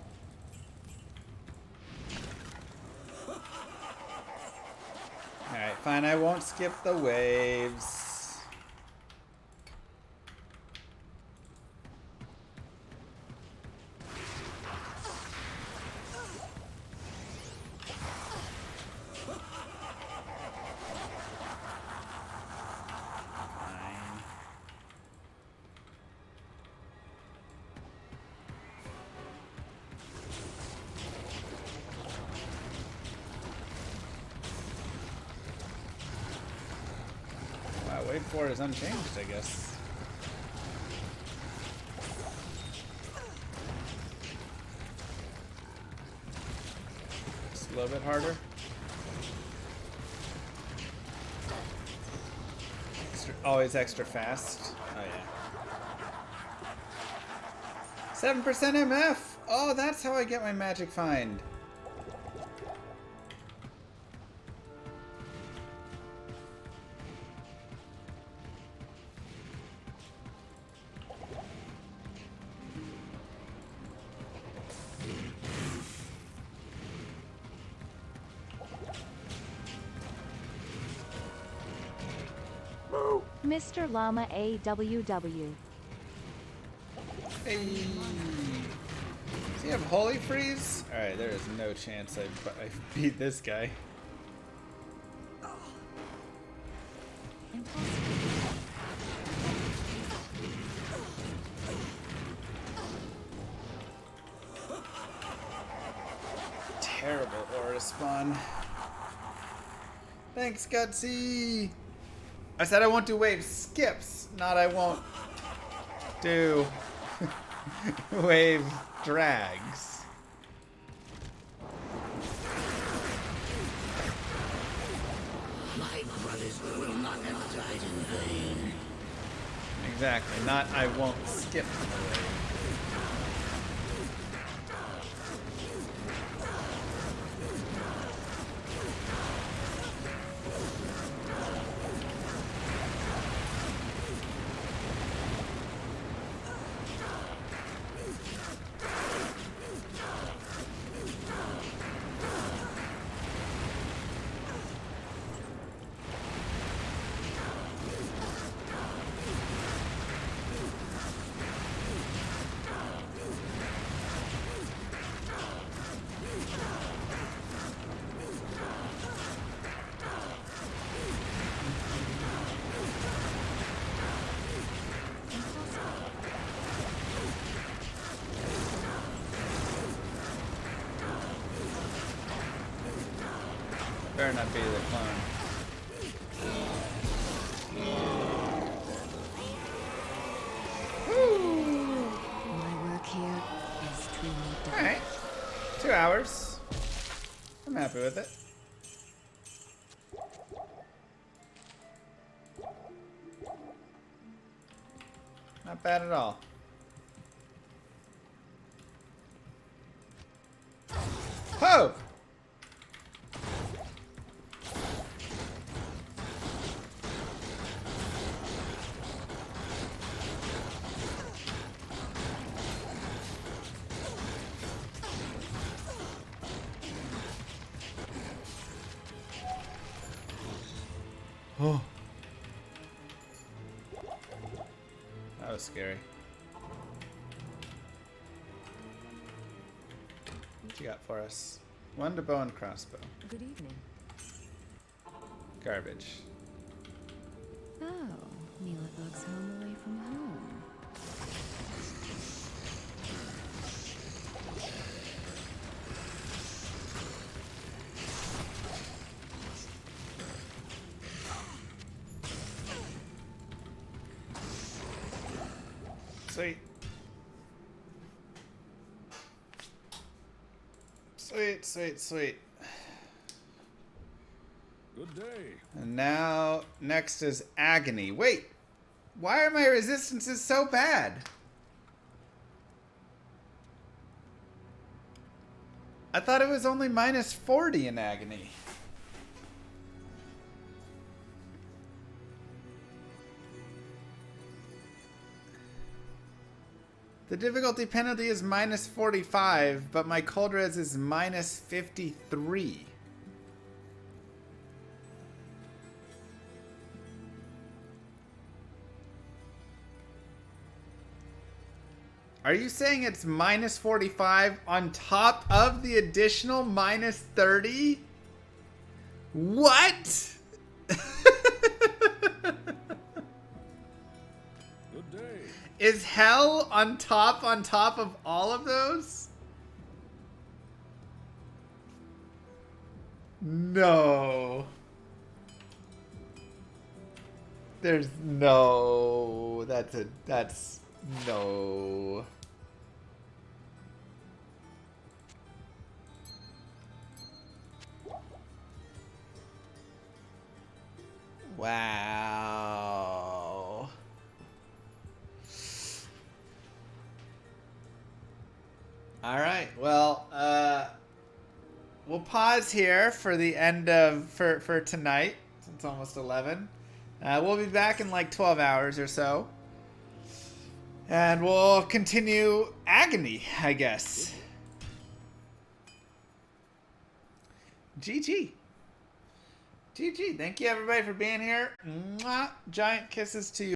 Alright, fine, I won't skip the waves. Fine. Wow, wave 4 is unchanged, I guess. Just a little bit harder. Always extra fast. Oh yeah. 7% MF! Oh, that's how I get my magic find. Mr. Llama AWW. Hey. Does he have Holy Freeze? Alright, there is no chance I beat this guy. Terrible aura spawn. Thanks, Gutsy! I said I won't do wave skips, not I won't do wave drags. My brothers will not have died in vain. Exactly, not I won't skip the wave. Better not be the clone. My work here is truly done. Alright. 2 hours. I'm happy with it. Not bad at all. Ho! Oh. That was scary. What you got for us? 1 to bow and crossbow. Good evening. Garbage. Oh, Mila Bug's home away from home. Sweet. Sweet, sweet, sweet. Good day. And now, next is Agony. Wait, why are my resistances so bad? I thought it was only minus 40 in Agony. The difficulty penalty is minus 45, but my cold res is minus 53. Are you saying it's minus 45 on top of the additional minus 30? What? Good day. Is hell on top of all of those? No. There's no. That's no. Wow. All right. Well, we'll pause here for the end of for tonight. It's almost 11. We'll be back in like 12 hours or so, and we'll continue Agony, I guess. GG. GG. Thank you everybody for being here. Mwah. Giant kisses to you.